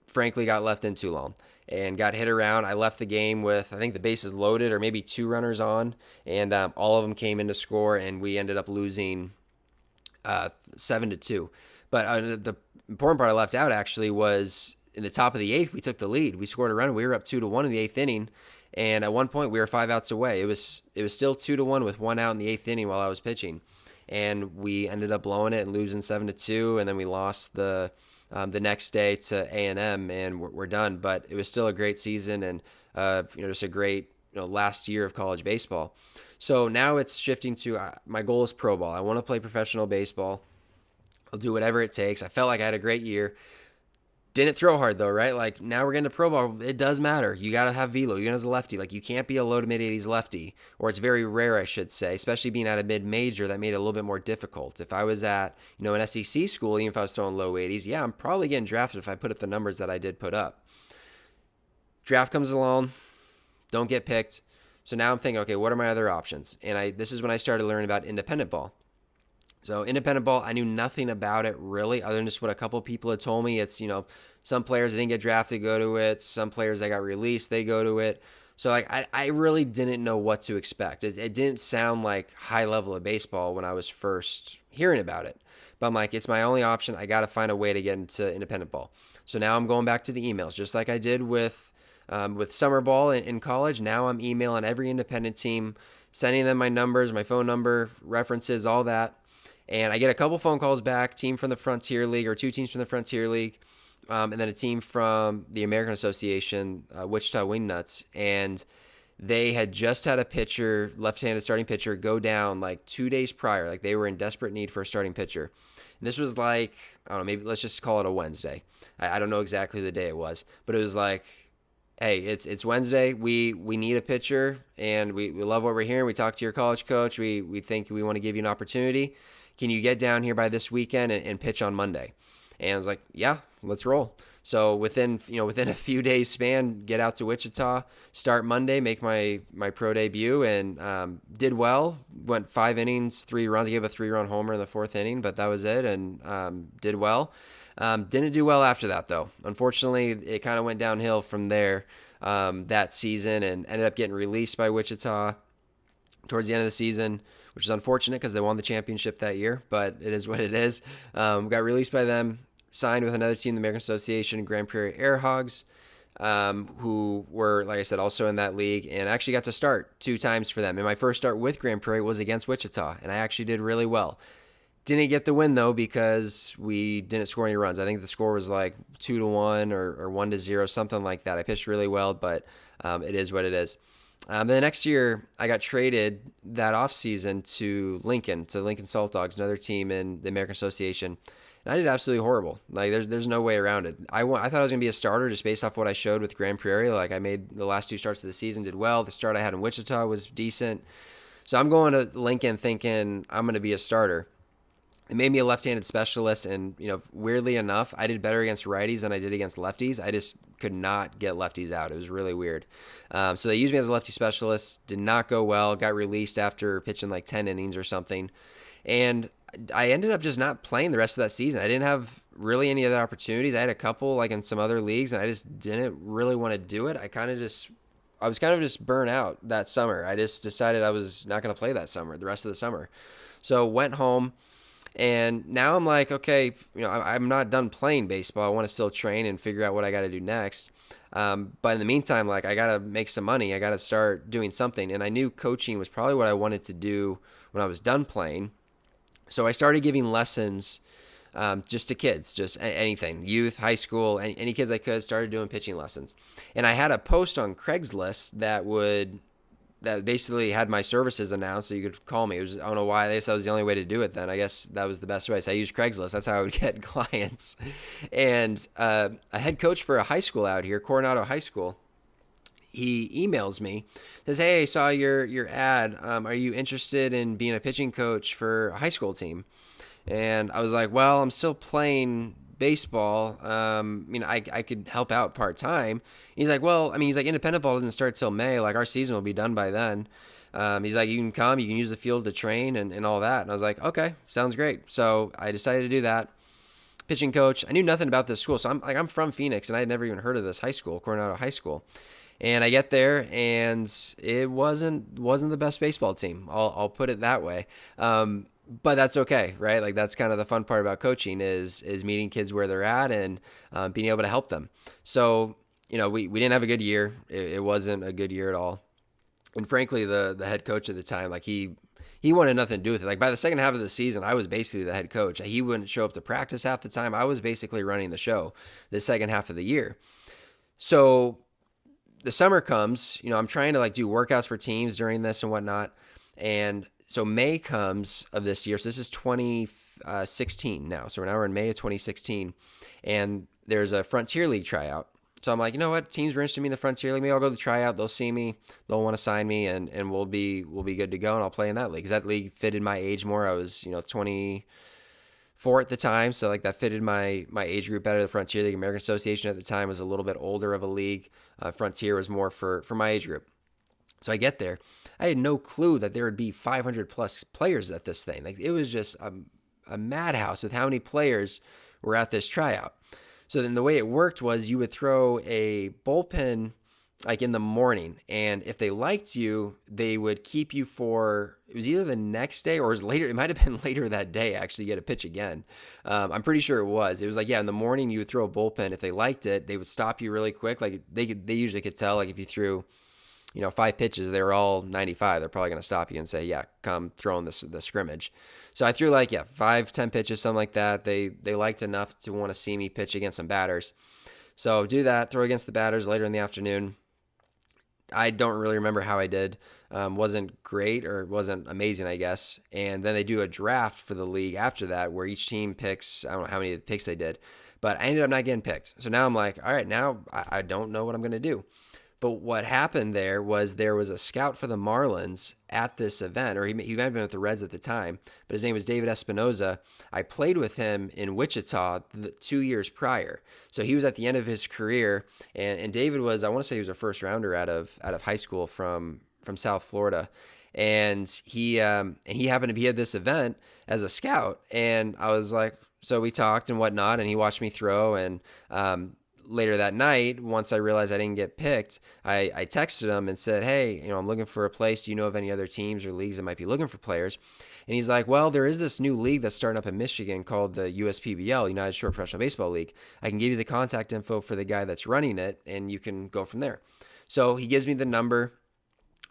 frankly got left in too long and got hit around. I left the game with, I think, the bases loaded or maybe 2 runners on, and all of them came in to score, and we ended up losing 7-2. But the important part I left out actually was in the top of the eighth, we took the lead. We scored a run. We were up 2-1 in the eighth inning, and at one point we were 5 outs away. It was still 2-1 with 1 out in the eighth inning while I was pitching, and we ended up blowing it and losing 7-2, and then we lost the next day to A&M, and we're done. But it was still a great season, and just a great last year of college baseball. So now it's shifting to my goal is pro ball. I want to play professional baseball. I'll do whatever it takes. I felt like I had a great year. Didn't throw hard though, right? Like now we're getting to pro ball. It does matter. You got to have velo. You're as a lefty. Like you can't be a low to mid 80s lefty, or it's very rare, I should say, especially being at a mid major. That made it a little bit more difficult. If I was at, an SEC school, even if I was throwing low 80s, yeah, I'm probably getting drafted if I put up the numbers that I did put up. Draft comes along, don't get picked. So now I'm thinking, okay, what are my other options? And this is when I started learning about independent ball. So independent ball, I knew nothing about it really, other than just what a couple people had told me. It's, some players that didn't get drafted go to it. Some players that got released, they go to it. So I really didn't know what to expect. It didn't sound like high level of baseball when I was first hearing about it. But I'm like, it's my only option. I got to find a way to get into independent ball. So now I'm going back to the emails, just like I did with summer ball in college. Now I'm emailing every independent team, sending them my numbers, my phone number, references, all that. And I get a couple phone calls back, team from the Frontier League or 2 teams from the Frontier League, and then a team from the American Association, Wichita Wingnuts. And they had just had a pitcher, left-handed starting pitcher, go down like 2 days prior. Like they were in desperate need for a starting pitcher. And this was like, I don't know, maybe let's just call it a Wednesday. I don't know exactly the day it was, but it was like, hey, it's Wednesday. We need a pitcher, and we love what we're hearing. We talked to your college coach. We think we want to give you an opportunity. Can you get down here by this weekend and pitch on Monday? And I was like, yeah, let's roll. So within a few days span, get out to Wichita, start Monday, make my pro debut, and did well. Went 5 innings, 3 runs. I gave a 3-run homer in the 4th inning, but that was it, and did well. Didn't do well after that, though. Unfortunately, it kind of went downhill from there that season, and ended up getting released by Wichita towards the end of the season, which is unfortunate because they won the championship that year, but it is what it is. Got released by them, signed with another team, the American Association, Grand Prairie Air Hogs, who were, like I said, also in that league, and I actually got to start 2 times for them. And my first start with Grand Prairie was against Wichita, and I actually did really well. Didn't get the win, though, because we didn't score any runs. I think the score was like 2-1 or 1-0, something like that. I pitched really well, but it is what it is. The next year, I got traded that offseason to Lincoln Salt Dogs, another team in the American Association. And I did absolutely horrible. Like, there's no way around it. I thought I was going to be a starter just based off what I showed with Grand Prairie. Like, I made the last 2 starts of the season, did well. The start I had in Wichita was decent. So I'm going to Lincoln thinking I'm going to be a starter. It made me a left-handed specialist, and weirdly enough, I did better against righties than I did against lefties. I just could not get lefties out. It was really weird. So they used me as a lefty specialist. Did not go well. Got released after pitching like 10 innings or something, and I ended up just not playing the rest of that season. I didn't have really any other opportunities. I had a couple like in some other leagues, and I just didn't really want to do it. I was kind of just burnt out that summer. I just decided I was not going to play that summer, the rest of the summer. So went home. And now I'm like, okay, I'm not done playing baseball. I want to still train and figure out what I got to do next. But in the meantime, like I got to make some money. I got to start doing something. And I knew coaching was probably what I wanted to do when I was done playing. So I started giving lessons just to kids, just anything, youth, high school, any kids I could, started doing pitching lessons. And I had a post on Craigslist that basically had my services announced, so you could call me. I don't know why. I guess that was the only way to do it then. I guess that was the best way. So I used Craigslist. That's how I would get clients. And a head coach for a high school out here, Coronado High School, he emails me, says, hey, I saw your ad. Are you interested in being a pitching coach for a high school team? And I was like, well, I'm still playing baseball. I could help out part-time. He's like, independent ball doesn't start till May. Like, our season will be done by then. He's like, you can come, you can use the field to train and all that. And I was like, okay, sounds great. So I decided to do that. Pitching coach. I knew nothing about this school. So I'm from Phoenix and I had never even heard of this high school, Coronado High School. And I get there, and it wasn't the best baseball team. I'll put it that way. But that's okay, right? Like that's kind of the fun part about coaching is meeting kids where they're at and being able to help them. So we didn't have a good year. It wasn't a good year at all. And frankly, the head coach at the time, like he wanted nothing to do with it. Like by the second half of the season, I was basically the head coach. He wouldn't show up to practice half the time. I was basically running the show the second half of the year. So the summer comes, I'm trying to like do workouts for teams during this and whatnot. And so May comes of this year. So this is 2016 now. So now we're in May of 2016 and there's a Frontier League tryout. So I'm like, you know what? Teams are interested in me in the Frontier League. Maybe I'll go to the tryout. They'll see me. They'll want to sign me and we'll be good to go. And I'll play in that league. Cause that league fitted my age more. I was, 24 at the time. So like that fitted my age group better. The Frontier League American Association at the time was a little bit older of a league. Frontier was more for my age group. So I get there. I had no clue that there would be 500 plus players at this thing. Like it was just a madhouse with how many players were at this tryout. So then the way it worked was you would throw a bullpen like in the morning, and if they liked you, they would keep you for, it was either the next day or it was later. It might have been later that day actually, you get a pitch again. I'm pretty sure it was like, yeah, in the morning you would throw a bullpen. If they liked it, they would stop you really quick. Like they usually could tell, like if you threw 5 pitches, they were all 95. They're probably going to stop you and say, yeah, come throw in the scrimmage. So I threw 5-10 pitches, something like that. They liked enough to want to see me pitch against some batters. So do that, throw against the batters later in the afternoon. I don't really remember how I did. Wasn't great or wasn't amazing, I guess. And then they do a draft for the league after that where each team picks, I don't know how many picks they did, but I ended up not getting picked. So now I'm like, all right, now I don't know what I'm going to do. But what happened there was a scout for the Marlins at this event, or he might have been with the Reds at the time, but his name was David Espinoza. I played with him in Wichita 2 years prior. So he was at the end of his career, and David was, I want to say he was a first rounder out of high school from South Florida. And he happened to be at this event as a scout, and I was like, so we talked and whatnot, and he watched me throw, and later that night, once I realized I didn't get picked, I texted him and said, hey, I'm looking for a place. Do you know of any other teams or leagues that might be looking for players? And he's like, well, there is this new league that's starting up in Michigan called the USPBL, United Short Professional Baseball League. I can give you the contact info for the guy that's running it, and you can go from there. So he gives me the number.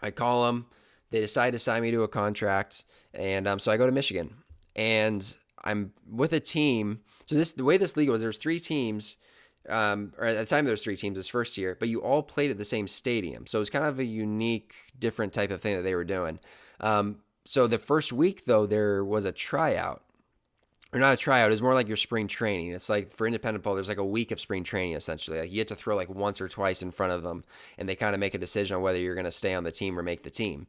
I call him. They decide to sign me to a contract, and so I go to Michigan, and I'm with a team. So the way this league was, there's 3 teams. Or at the time there was 3 teams this first year, but you all played at the same stadium. So it was kind of a unique, different type of thing that they were doing. So the first week though, there was a tryout, or not a tryout. It was more like your spring training. It's like for independent ball, there's like a week of spring training essentially. Like you get to throw like once or twice in front of them, and they kind of make a decision on whether you're going to stay on the team or make the team.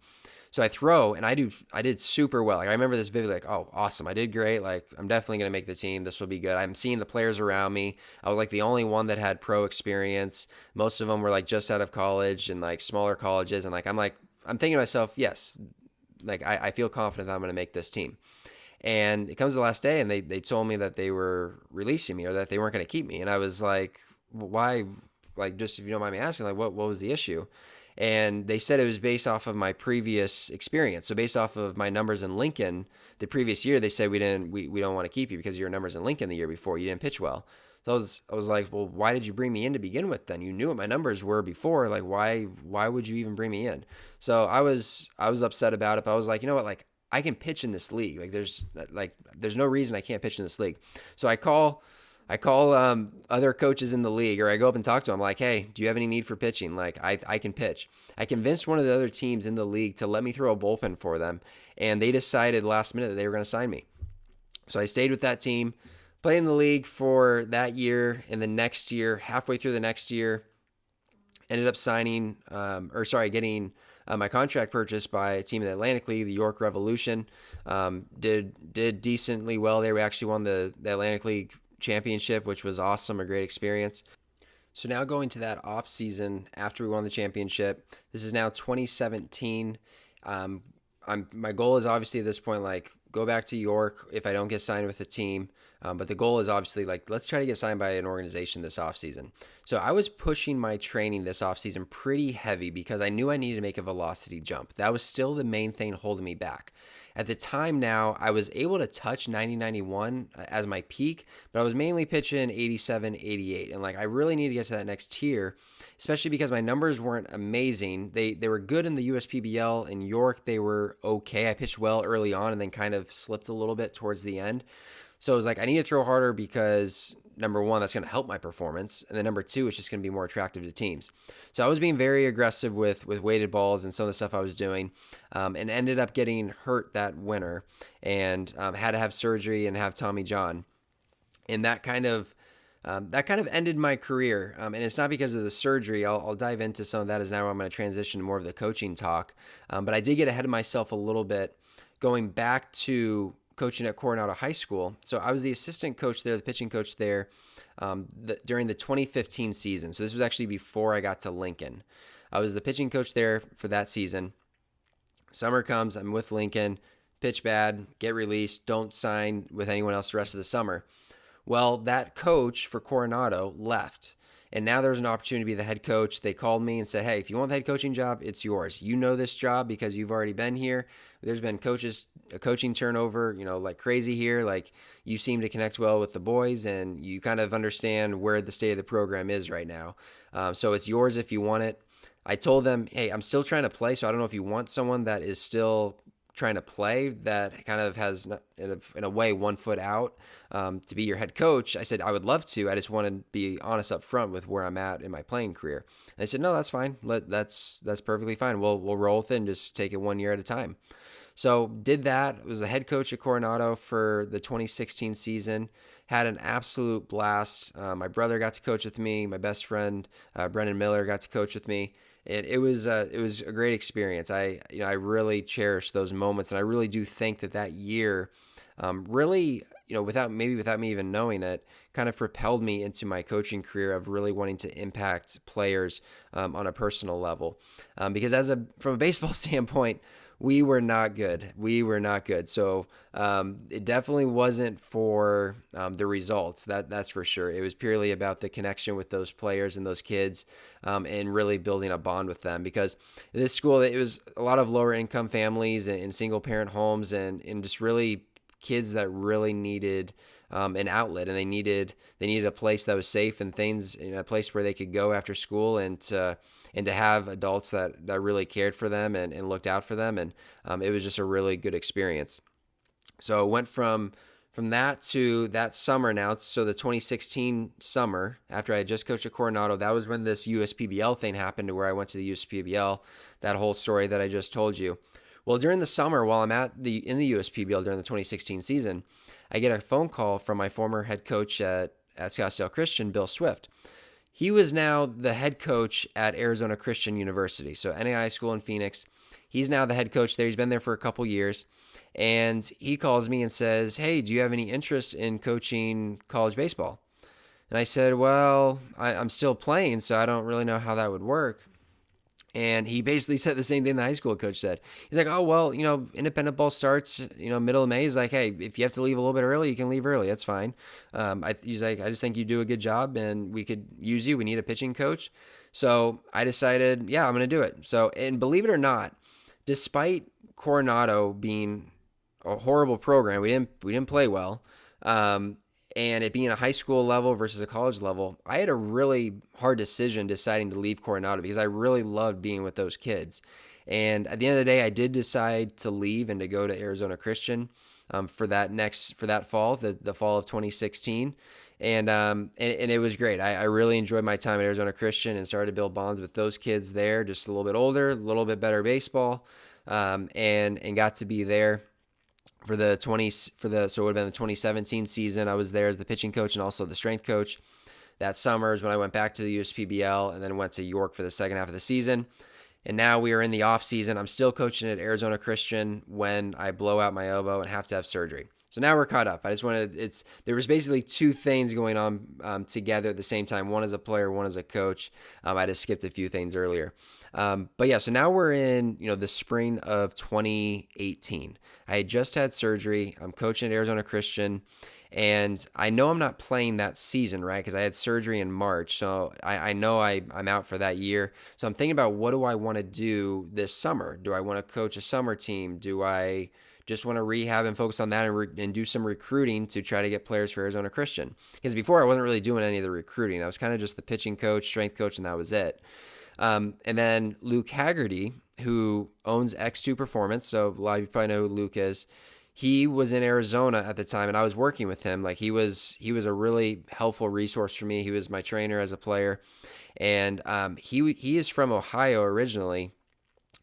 So I throw, and I did super well. Like I remember this vividly, like, oh, awesome. I did great. Like I'm definitely going to make the team. This will be good. I'm seeing the players around me. I was like the only one that had pro experience. Most of them were like just out of college and like smaller colleges. And I'm thinking to myself, yes, like I feel confident that I'm going to make this team. And it comes to the last day, and they told me that they were releasing me or that they weren't going to keep me. And I was like, why? Like, just if you don't mind me asking, like, what was the issue? And they said it was based off of my previous experience. So based off of my numbers in Lincoln the previous year, they said we don't want to keep you because your numbers in Lincoln the year before, you didn't pitch well. So I was like, well, why did you bring me in to begin with then? You knew what my numbers were before. Like, why would you even bring me in? So I was upset about it, but I was like, you know what? Like, I can pitch in this league. Like, there's no reason I can't pitch in this league. So I call other coaches in the league, or I go up and talk to them like, hey, do you have any need for pitching? Like I can pitch. I convinced one of the other teams in the league to let me throw a bullpen for them. And they decided last minute that they were going to sign me. So I stayed with that team, played in the league for that year. And the next year, halfway through the next year, ended up getting my contract purchased by a team in the Atlantic League, the York Revolution. Did decently well there. We actually won the Atlantic League championship, which was awesome, a great experience. So now going to that off season after we won the championship, this is now 2017. Um, my goal is obviously at this point, like, go back to York if I don't get signed with a team. But the goal is obviously like, let's try to get signed by an organization this offseason. So I was pushing my training this offseason pretty heavy because I knew I needed to make a velocity jump. That was still the main thing holding me back. At the time now, I was able to touch 90-91 as my peak, but I was mainly pitching 87-88. And like, I really need to get to that next tier, especially because my numbers weren't amazing. They were good in the USPBL. In York, they were okay. I pitched well early on and then kind of slipped a little bit towards the end. So it was like, I need to throw harder because number one, that's going to help my performance. And then number two, it's just going to be more attractive to teams. So I was being very aggressive with weighted balls and some of the stuff I was doing, and ended up getting hurt that winter and had to have surgery and have Tommy John. And that kind of ended my career. And it's not because of the surgery. I'll dive into some of that as now I'm going to transition to more of the coaching talk. But I did get ahead of myself a little bit going back to coaching at Coronado High School. So I was the assistant coach there, the pitching coach there, during the 2015 season. So this was actually before I got to Lincoln. I was the pitching coach there for that season. Summer comes, I'm with Lincoln, pitch bad, get released, don't sign with anyone else the rest of the summer. Well, that coach for Coronado left. And now there's an opportunity to be the head coach. They called me and said, hey, if you want the head coaching job, it's yours. You know this job because you've already been here. There's been a coaching turnover, like crazy here. Like, you seem to connect well with the boys and you kind of understand where the state of the program is right now. So it's yours if you want it. I told them, hey, I'm still trying to play. So I don't know if you want someone that is still trying to play that kind of has, in a way, 1 foot out to be your head coach. I said, I would love to. I just want to be honest up front with where I'm at in my playing career. And they said, no, that's fine. That's perfectly fine. We'll roll with it and just take it 1 year at a time. So did that. Was the head coach at Coronado for the 2016 season. Had an absolute blast. My brother got to coach with me. My best friend, Brendan Miller, got to coach with me. And it was a great experience. I really cherish those moments, and I really do think that year really, without me even knowing it, kind of propelled me into my coaching career of really wanting to impact players on a personal level. Because from a baseball standpoint, we were not good. So it definitely wasn't for the results. That's for sure. It was purely about the connection with those players and those kids, and really building a bond with them. Because this school, it was a lot of lower income families and single parent homes, and just really kids that really needed an outlet, and they needed a place that was safe and things, a place where they could go after school and to have adults that really cared for them and looked out for them. And it was just a really good experience. So it went from that to that summer now. So the 2016 summer, after I had just coached at Coronado, that was when this USPBL thing happened, to where I went to the USPBL, that whole story that I just told you. Well, during the summer, while I'm in the USPBL during the 2016 season, I get a phone call from my former head coach at Scottsdale Christian, Bill Swift. He was now the head coach at Arizona Christian University, so NAI school in Phoenix. He's now the head coach there. He's been there for a couple years. And he calls me and says, hey, do you have any interest in coaching college baseball? And I said, well, I'm still playing, so I don't really know how that would work. And he basically said the same thing the high school coach said. He's like, oh, well, independent ball starts, middle of May. He's like, hey, if you have to leave a little bit early, you can leave early. That's fine. He's like, I just think you do a good job and we could use you. We need a pitching coach. So I decided, yeah, I'm going to do it. So, and believe it or not, despite Coronado being a horrible program, we didn't play well. And it being a high school level versus a college level, I had a really hard decision deciding to leave Coronado because I really loved being with those kids. And at the end of the day, I did decide to leave and to go to Arizona Christian for that fall, the fall of 2016. And it was great. I really enjoyed my time at Arizona Christian and started to build bonds with those kids there, just a little bit older, a little bit better baseball, and got to be there so it would have been the 2017 season. I was there as the pitching coach and also the strength coach. That summer is when I went back to the USPBL and then went to York for the second half of the season. And now we are in the off season. I'm still coaching at Arizona Christian when I blow out my elbow and have to have surgery. So now we're caught up. There was basically two things going on together at the same time. One as a player, one as a coach. I just skipped a few things earlier. But yeah, so now we're in, the spring of 2018. I had just had surgery. I'm coaching at Arizona Christian, and I know I'm not playing that season, right? Because I had surgery in March. So I know I'm out for that year. So I'm thinking about, what do I want to do this summer? Do I want to coach a summer team? Do I just want to rehab and focus on that and do some recruiting to try to get players for Arizona Christian? Because before I wasn't really doing any of the recruiting. I was kind of just the pitching coach, strength coach, and that was it. And then Luke Haggerty, who owns X2 Performance, so a lot of you probably know who Luke is. He was in Arizona at the time, and I was working with him. Like he was a really helpful resource for me. He was my trainer as a player, and he is from Ohio originally.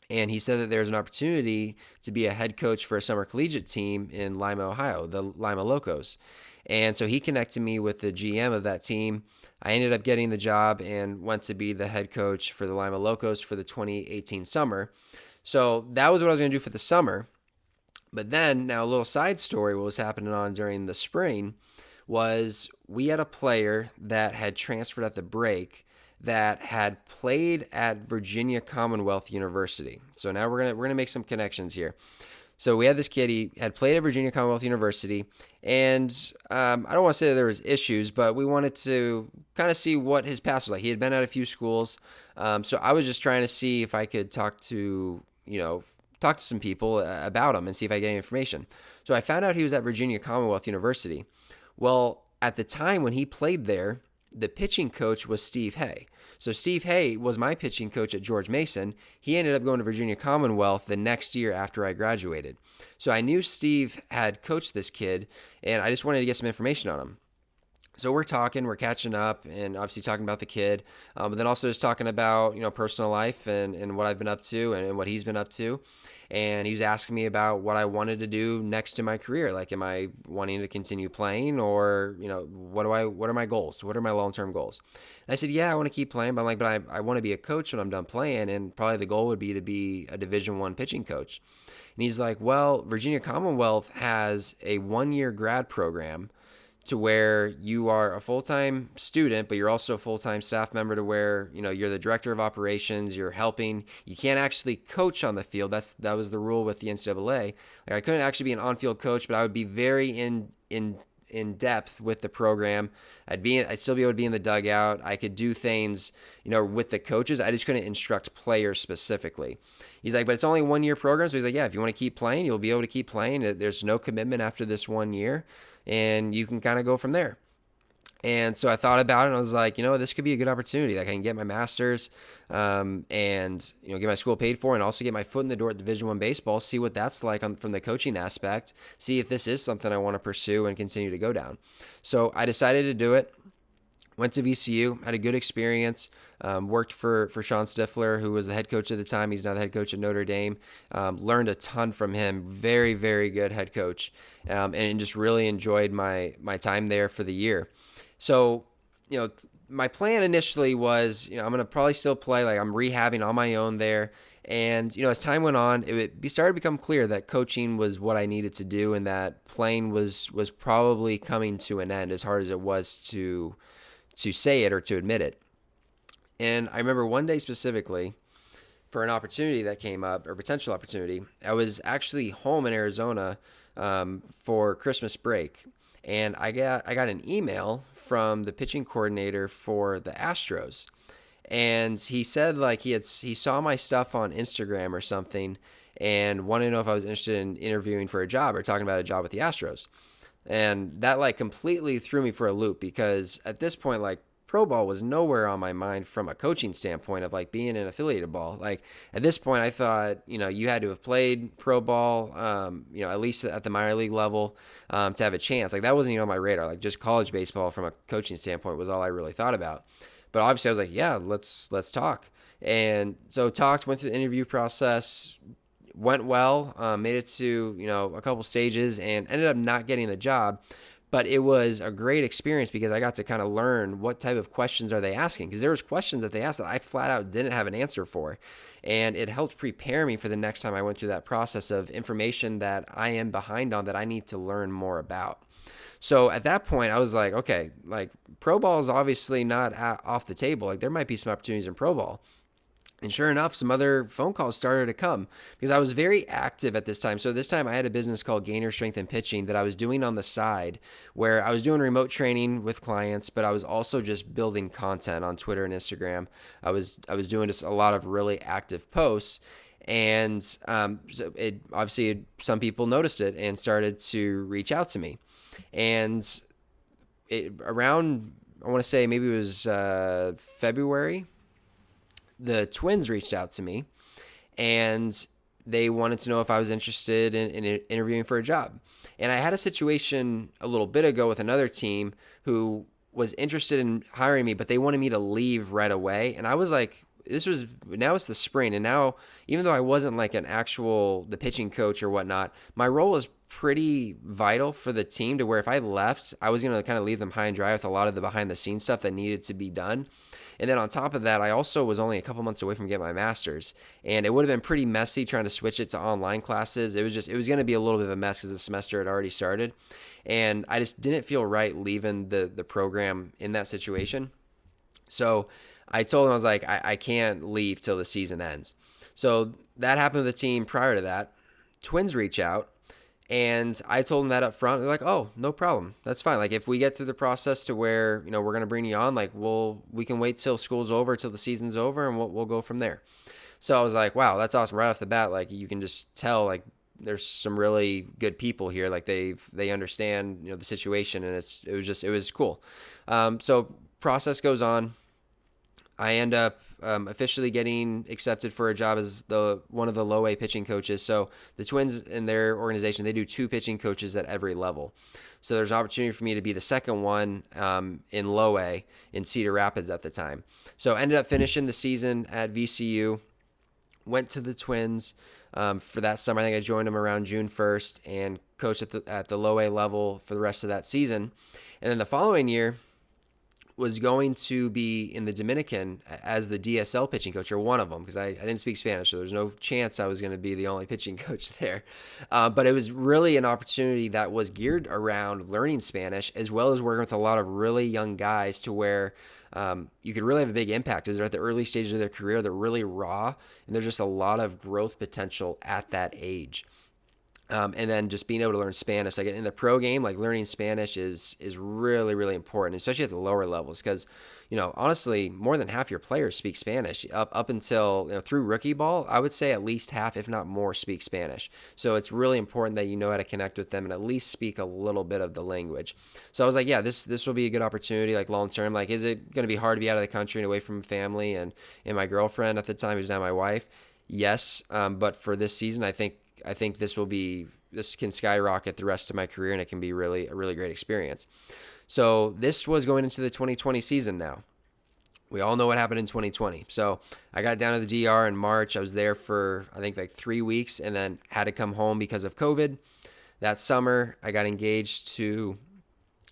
And he said that there's an opportunity to be a head coach for a summer collegiate team in Lima, Ohio, the Lima Locos. And so he connected me with the GM of that team. I ended up getting the job and went to be the head coach for the Lima Locos for the 2018 summer. So that was what I was going to do for the summer. But then, now a little side story, what was happening on during the spring was we had a player that had transferred at the break that had played at Virginia Commonwealth University. So now we're gonna make some connections here. So we had this kid. He had played at Virginia Commonwealth University, and I don't want to say that there was issues, but we wanted to kind of see what his past was like. He had been at a few schools, so I was just trying to see if I could talk to some people about him and see if I get any information. So I found out he was at Virginia Commonwealth University. Well, at the time when he played there, the pitching coach was Steve Hay. So Steve Hay was my pitching coach at George Mason. He ended up going to Virginia Commonwealth the next year after I graduated. So I knew Steve had coached this kid, and I just wanted to get some information on him. So we're catching up, and obviously talking about the kid, but then also just talking about, personal life and what I've been up to and what he's been up to. And he was asking me about what I wanted to do next in my career. Like, am I wanting to continue playing, or, what are my goals? What are my long-term goals? And I said, yeah, I want to keep playing, but I want to be a coach when I'm done playing. And probably the goal would be to be a Division I pitching coach. And he's like, well, Virginia Commonwealth has a 1-year grad program to where you are a full-time student, but you're also a full-time staff member, to where, you're the director of operations, you're helping. You can't actually coach on the field. That was the rule with the NCAA. Like, I couldn't actually be an on-field coach, but I would be very in depth with the program. I'd still be able to be in the dugout. I could do things, with the coaches. I just couldn't instruct players specifically. He's like, but it's only a 1-year program. So he's like, yeah, if you want to keep playing, you'll be able to keep playing. There's no commitment after this 1 year, and you can kind of go from there. And so I thought about it, and I was like, this could be a good opportunity. Like, I can get my master's, and get my school paid for, and also get my foot in the door at Division I baseball. See what that's like from the coaching aspect. See if this is something I want to pursue and continue to go down. So I decided to do it. Went to VCU, had a good experience. Worked for Sean Stifler, who was the head coach at the time. He's now the head coach at Notre Dame. Learned a ton from him. Very, very good head coach, and just really enjoyed my time there for the year. So, my plan initially was, I'm going to probably still play. Like, I'm rehabbing on my own there. And, as time went on, it started to become clear that coaching was what I needed to do, and that playing was probably coming to an end, as hard as it was to say it or to admit it. And I remember one day specifically, for an opportunity that came up, or potential opportunity, I was actually home in Arizona for Christmas break. And I got an email from the pitching coordinator for the Astros. And he said, like, he saw my stuff on Instagram or something, and wanted to know if I was interested in interviewing for a job or talking about a job with the Astros. And that, like, completely threw me for a loop, because at this point, like, pro ball was nowhere on my mind from a coaching standpoint of, like, being in affiliated ball. Like, at this point, I thought, you had to have played pro ball, at least at the minor league level, to have a chance. Like, that wasn't even on my radar. Like, just college baseball from a coaching standpoint was all I really thought about. But obviously I was like, yeah, let's talk. And so went through the interview process, went well, made it to, a couple stages, and ended up not getting the job. But it was a great experience because I got to kind of learn what type of questions are they asking, because there was questions that they asked that I flat out didn't have an answer for, and it helped prepare me for the next time I went through that process of information that I am behind on that I need to learn more about. So at that point, I was like, okay, like pro ball is obviously not off the table. Like there might be some opportunities in pro ball. And sure enough, some other phone calls started to come because I was very active at this time. So this time I had a business called Gaynor Strength and Pitching that I was doing on the side, where I was doing remote training with clients, but I was also just building content on Twitter and Instagram. I was doing just a lot of really active posts, and so it obviously some people noticed it and started to reach out to me. And around, I want to say maybe it was February, the Twins reached out to me and they wanted to know if I was interested in interviewing for a job. And I had a situation a little bit ago with another team who was interested in hiring me, but they wanted me to leave right away. And I was like, now it's the spring. And now, even though I wasn't like the pitching coach or whatnot, my role was pretty vital for the team to where if I left, I was going to kind of leave them high and dry with a lot of the behind the scenes stuff that needed to be done. And then on top of that, I also was only a couple months away from getting my master's, and it would have been pretty messy trying to switch it to online classes. It was going to be a little bit of a mess because the semester had already started, and I just didn't feel right leaving the program in that situation. So I told him, I was like, I can't leave till the season ends. So that happened to the team prior to that. Twins reach out, and I told them that up front. They're like, "Oh, no problem. That's fine. Like if we get through the process to where, we're going to bring you on, like we can wait till school's over, till the season's over, and we'll go from there." So I was like, "Wow, that's awesome." Right off the bat, like you can just tell like there's some really good people here. Like they understand, the situation, and it was cool. So process goes on. I end up officially getting accepted for a job as one of the low A pitching coaches. So the Twins in their organization, they do 2 pitching coaches at every level. So there's an opportunity for me to be the second one in low A in Cedar Rapids at the time. So ended up finishing the season at VCU, went to the Twins for that summer. I think I joined them around June 1st and coached at the low A level for the rest of that season. And then the following year, was going to be in the Dominican as the DSL pitching coach, or one of them, because I didn't speak Spanish, so there's no chance I was going to be the only pitching coach there. But it was really an opportunity that was geared around learning Spanish, as well as working with a lot of really young guys to where you could really have a big impact as they're at the early stages of their career. They're really raw, and there's just a lot of growth potential at that age. And then just being able to learn Spanish, like in the pro game, like learning Spanish is really, really important, especially at the lower levels, because, honestly, more than half your players speak Spanish up until, through rookie ball. I would say at least half, if not more, speak Spanish. So it's really important that you know how to connect with them and at least speak a little bit of the language. So I was like, yeah, this will be a good opportunity, like long term. Like, is it going to be hard to be out of the country and away from family and my girlfriend at the time, who's now my wife? Yes, but for this season, I think this can skyrocket the rest of my career, and it can be really a really great experience. So this was going into the 2020 season now. We all know what happened in 2020. So I got down to the DR in March. I was there for, I think, like 3 weeks, and then had to come home because of COVID. That summer, I got engaged to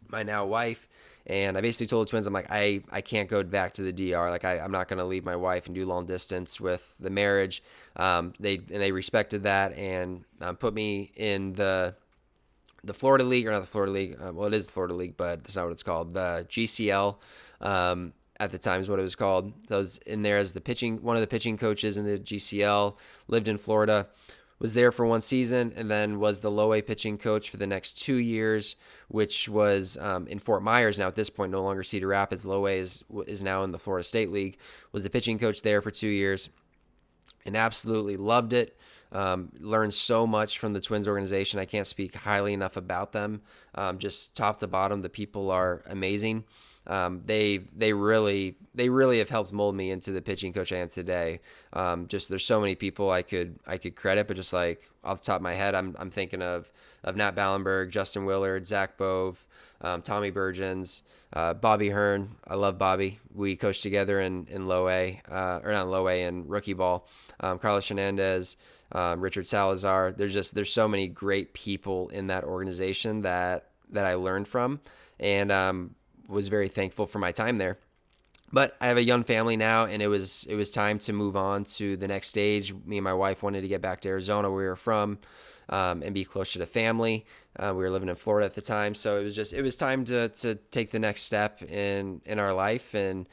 my now wife, and I basically told the Twins, I'm like, I can't go back to the DR. Like, I'm not going to leave my wife and do long distance with the marriage. They respected that and put me in the Florida League, or not the Florida League. Well, it is the Florida League, but that's not what it's called. The GCL at the time is what it was called. So I was in there as one of the pitching coaches in the GCL, lived in Florida. Was there for 1 season, and then was the low A pitching coach for the next 2 years, which was in Fort Myers. Now at this point, no longer Cedar Rapids. Low A is now in the Florida State League. Was the pitching coach there for 2 years, and absolutely loved it. Learned so much from the Twins organization. I can't speak highly enough about them. Just top to bottom, the people are amazing. They really have helped mold me into the pitching coach I am today. Just there's so many people I could credit, but just like off the top of my head, I'm thinking of Nat Ballenberg, Justin Willard, Zach Bove, Tommy Burgeons, Bobby Hearn. I love Bobby. We coached together in low A, or not low A, in rookie ball. Carlos Hernandez, Richard Salazar. There's so many great people in that organization that that I learned from, and was very thankful for my time there. But I have a young family now, and it was time to move on to the next stage. Me and my wife wanted to get back to Arizona, where we were from, and be closer to family. We were living in Florida at the time, so it was time to take the next step in our life, and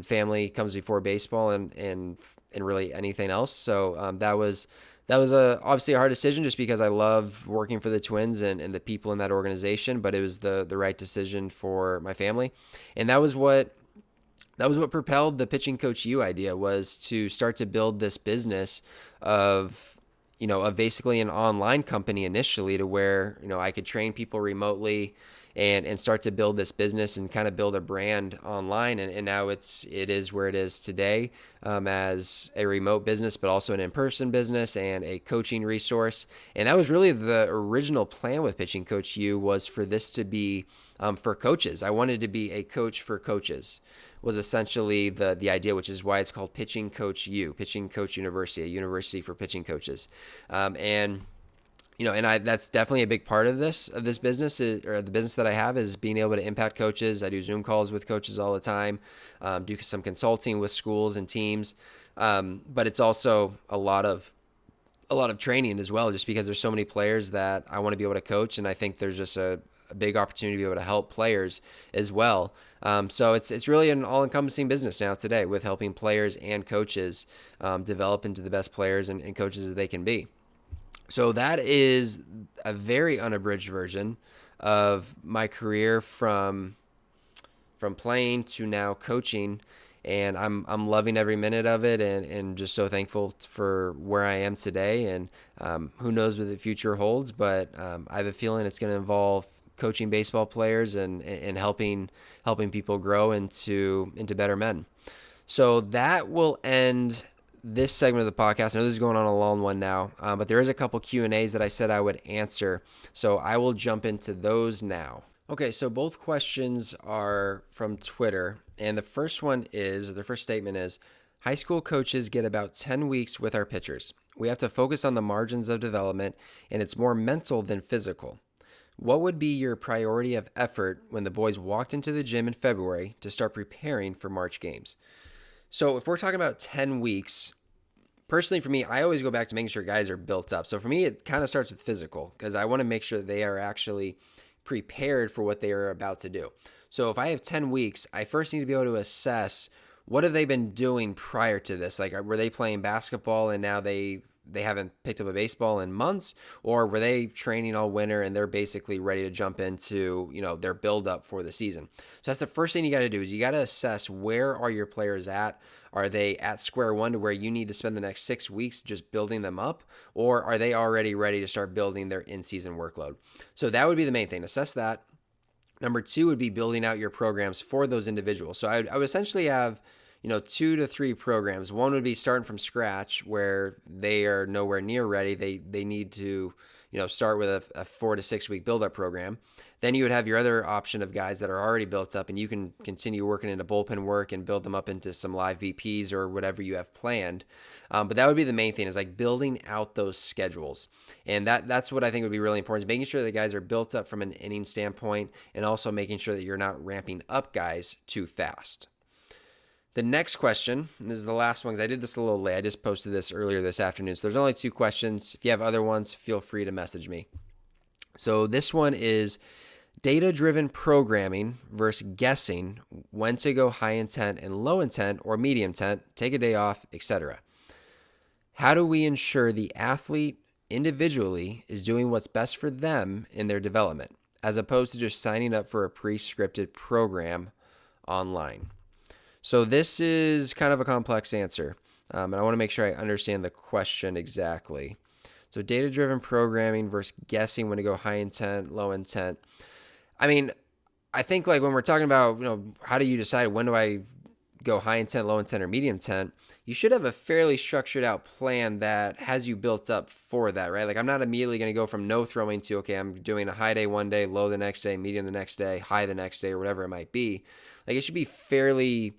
family comes before baseball and really anything else. So that was obviously a hard decision, just because I love working for the Twins and the people in that organization, but it was the right decision for my family, and that was what propelled the Pitching Coach U idea, was to start to build this business of basically an online company initially, to where I could train people remotely and start to build this business and kind of build a brand online. And now it is where it is today, as a remote business, but also an in-person business and a coaching resource. And that was really the original plan with Pitching Coach U, was for this to be for coaches. I wanted to be a coach for coaches, was essentially the idea, which is why it's called Pitching Coach U, Pitching Coach University, a university for pitching coaches. And that's definitely a big part of this business, or the business that I have, is being able to impact coaches. I do Zoom calls with coaches all the time, do some consulting with schools and teams, but it's also a lot of training as well, just because there's so many players that I want to be able to coach, and I think there's just a big opportunity to be able to help players as well. So it's really an all-encompassing business now today, with helping players and coaches develop into the best players and coaches that they can be. So that is a very unabridged version of my career from playing to now coaching, and I'm loving every minute of it, and just so thankful for where I am today. And who knows what the future holds, but I have a feeling it's going to involve coaching baseball players and helping people grow into better men. So that will end this segment of the podcast. I know this is going on a long one now, but there is a couple Q&As that I said I would answer, so I will jump into those now. Okay, so both questions are from Twitter, and the first statement is, high school coaches get about 10 weeks with our pitchers. We have to focus on the margins of development, and it's more mental than physical. What would be your priority of effort when the boys walked into the gym in February to start preparing for March games? So if we're talking about 10 weeks, personally for me, I always go back to making sure guys are built up. So for me, it kind of starts with physical, because I want to make sure that they are actually prepared for what they are about to do. So if I have 10 weeks, I first need to be able to assess, what have they been doing prior to this? Like, were they playing basketball and now they haven't picked up a baseball in months, or were they training all winter and they're basically ready to jump into, their build up for the season? So that's the first thing you got to do, is you got to assess, where are your players at? Are they at square one to where you need to spend the next 6 weeks just building them up, or are they already ready to start building their in-season workload? So that would be the main thing. Assess that. Number two would be building out your programs for those individuals. So I would essentially have 2 to 3 programs. One would be starting from scratch, where they are nowhere near ready. They need to, start with a 4 to 6 week build-up program. Then you would have your other option of guys that are already built up, and you can continue working into bullpen work and build them up into some live BPs or whatever you have planned. But that would be the main thing, is like building out those schedules. And that's what I think would be really important, is making sure that guys are built up from an inning standpoint, and also making sure that you're not ramping up guys too fast. The next question, and this is the last one because I did this a little late. I just posted this earlier this afternoon. So there's only 2 questions. If you have other ones, feel free to message me. So this one is data-driven programming versus guessing when to go high intent and low intent or medium intent, take a day off, etc. How do we ensure the athlete individually is doing what's best for them in their development, as opposed to just signing up for a pre-scripted program online? So this is kind of a complex answer, and I want to make sure I understand the question exactly. So data-driven programming versus guessing when to go high intent, low intent. I mean, I think like when we're talking about, how do you decide when do I go high intent, low intent, or medium intent, you should have a fairly structured out plan that has you built up for that, right? Like, I'm not immediately going to go from no throwing to, okay, I'm doing a high day one day, low the next day, medium the next day, high the next day, or whatever it might be. Like, it should be fairly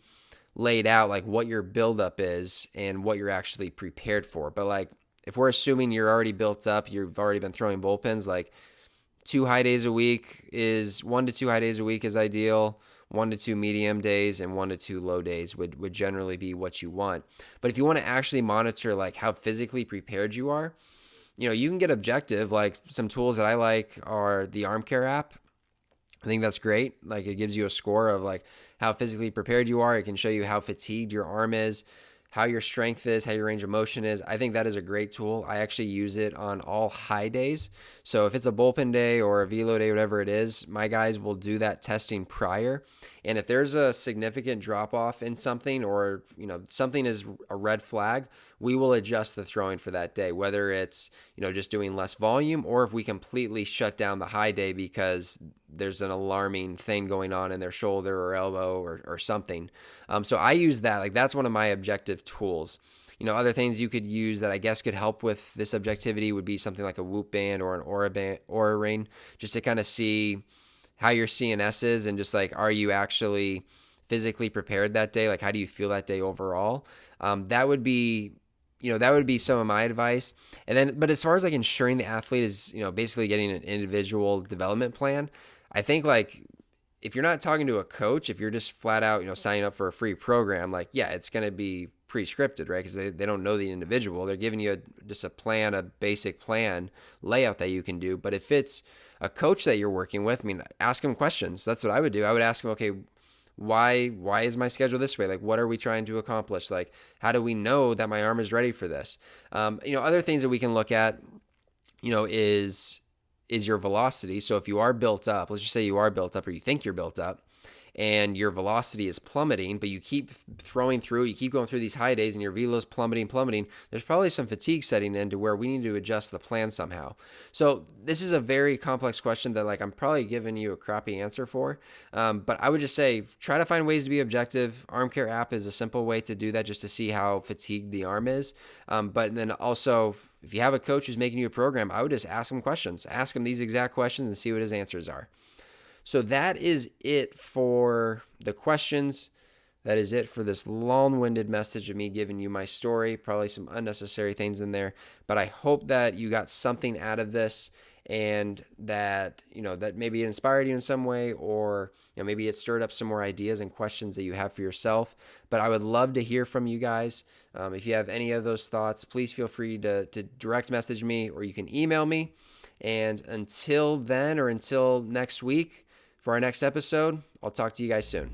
laid out, like what your buildup is and what you're actually prepared for. But like, if we're assuming you're already built up, you've already been throwing bullpens, like 1 to 2 high days a week is ideal. 1 to 2 medium days and 1 to 2 low days would generally be what you want. But if you want to actually monitor like how physically prepared you are, you can get objective. Like some tools that I like are the Arm Care app. I think that's great. Like it gives you a score of like how physically prepared you are. It can show you how fatigued your arm is, how your strength is, how your range of motion is. I think that is a great tool. I actually use it on all high days. So if it's a bullpen day or a velo day, whatever it is, my guys will do that testing prior. And if there's a significant drop off in something, or something is a red flag, we will adjust the throwing for that day, whether it's just doing less volume, or if we completely shut down the high day because there's an alarming thing going on in their shoulder or elbow or something. So I use that. Like that's one of my objective tools. Other things you could use that I guess could help with this objectivity would be something like a Whoop band or an Aura Ring, just to kind of see how your CNS is and just like, are you actually physically prepared that day? Like, how do you feel that day overall? That would be some of my advice. And then, but as far as like ensuring the athlete is, basically getting an individual development plan, I think like if you're not talking to a coach, if you're just flat out, signing up for a free program, like, yeah, it's going to be pre-scripted, right? Because they don't know the individual. They're giving you just a plan, a basic plan layout that you can do. But if it's a coach that you're working with, ask them questions. That's what I would do. I would ask them, okay, why is my schedule this way? Like, what are we trying to accomplish? Like, how do we know that my arm is ready for this? Other things that we can look at, is your velocity. So if you are built up, let's just say you are built up or you think you're built up, and your velocity is plummeting, but you keep throwing through, you keep going through these high days and your velo is plummeting, there's probably some fatigue setting in to where we need to adjust the plan somehow. So this is a very complex question that like I'm probably giving you a crappy answer for, but I would just say try to find ways to be objective. Arm Care app is a simple way to do that, just to see how fatigued the arm is. But then also, if you have a coach who's making you a program, I would just ask him questions. Ask him these exact questions and see what his answers are. So that is it for the questions. That is it for this long-winded message of me giving you my story. Probably some unnecessary things in there, but I hope that you got something out of this, and that that maybe it inspired you in some way, or maybe it stirred up some more ideas and questions that you have for yourself. But I would love to hear from you guys. If you have any of those thoughts, please feel free to direct message me, or you can email me. And until then, or until next week, for our next episode, I'll talk to you guys soon.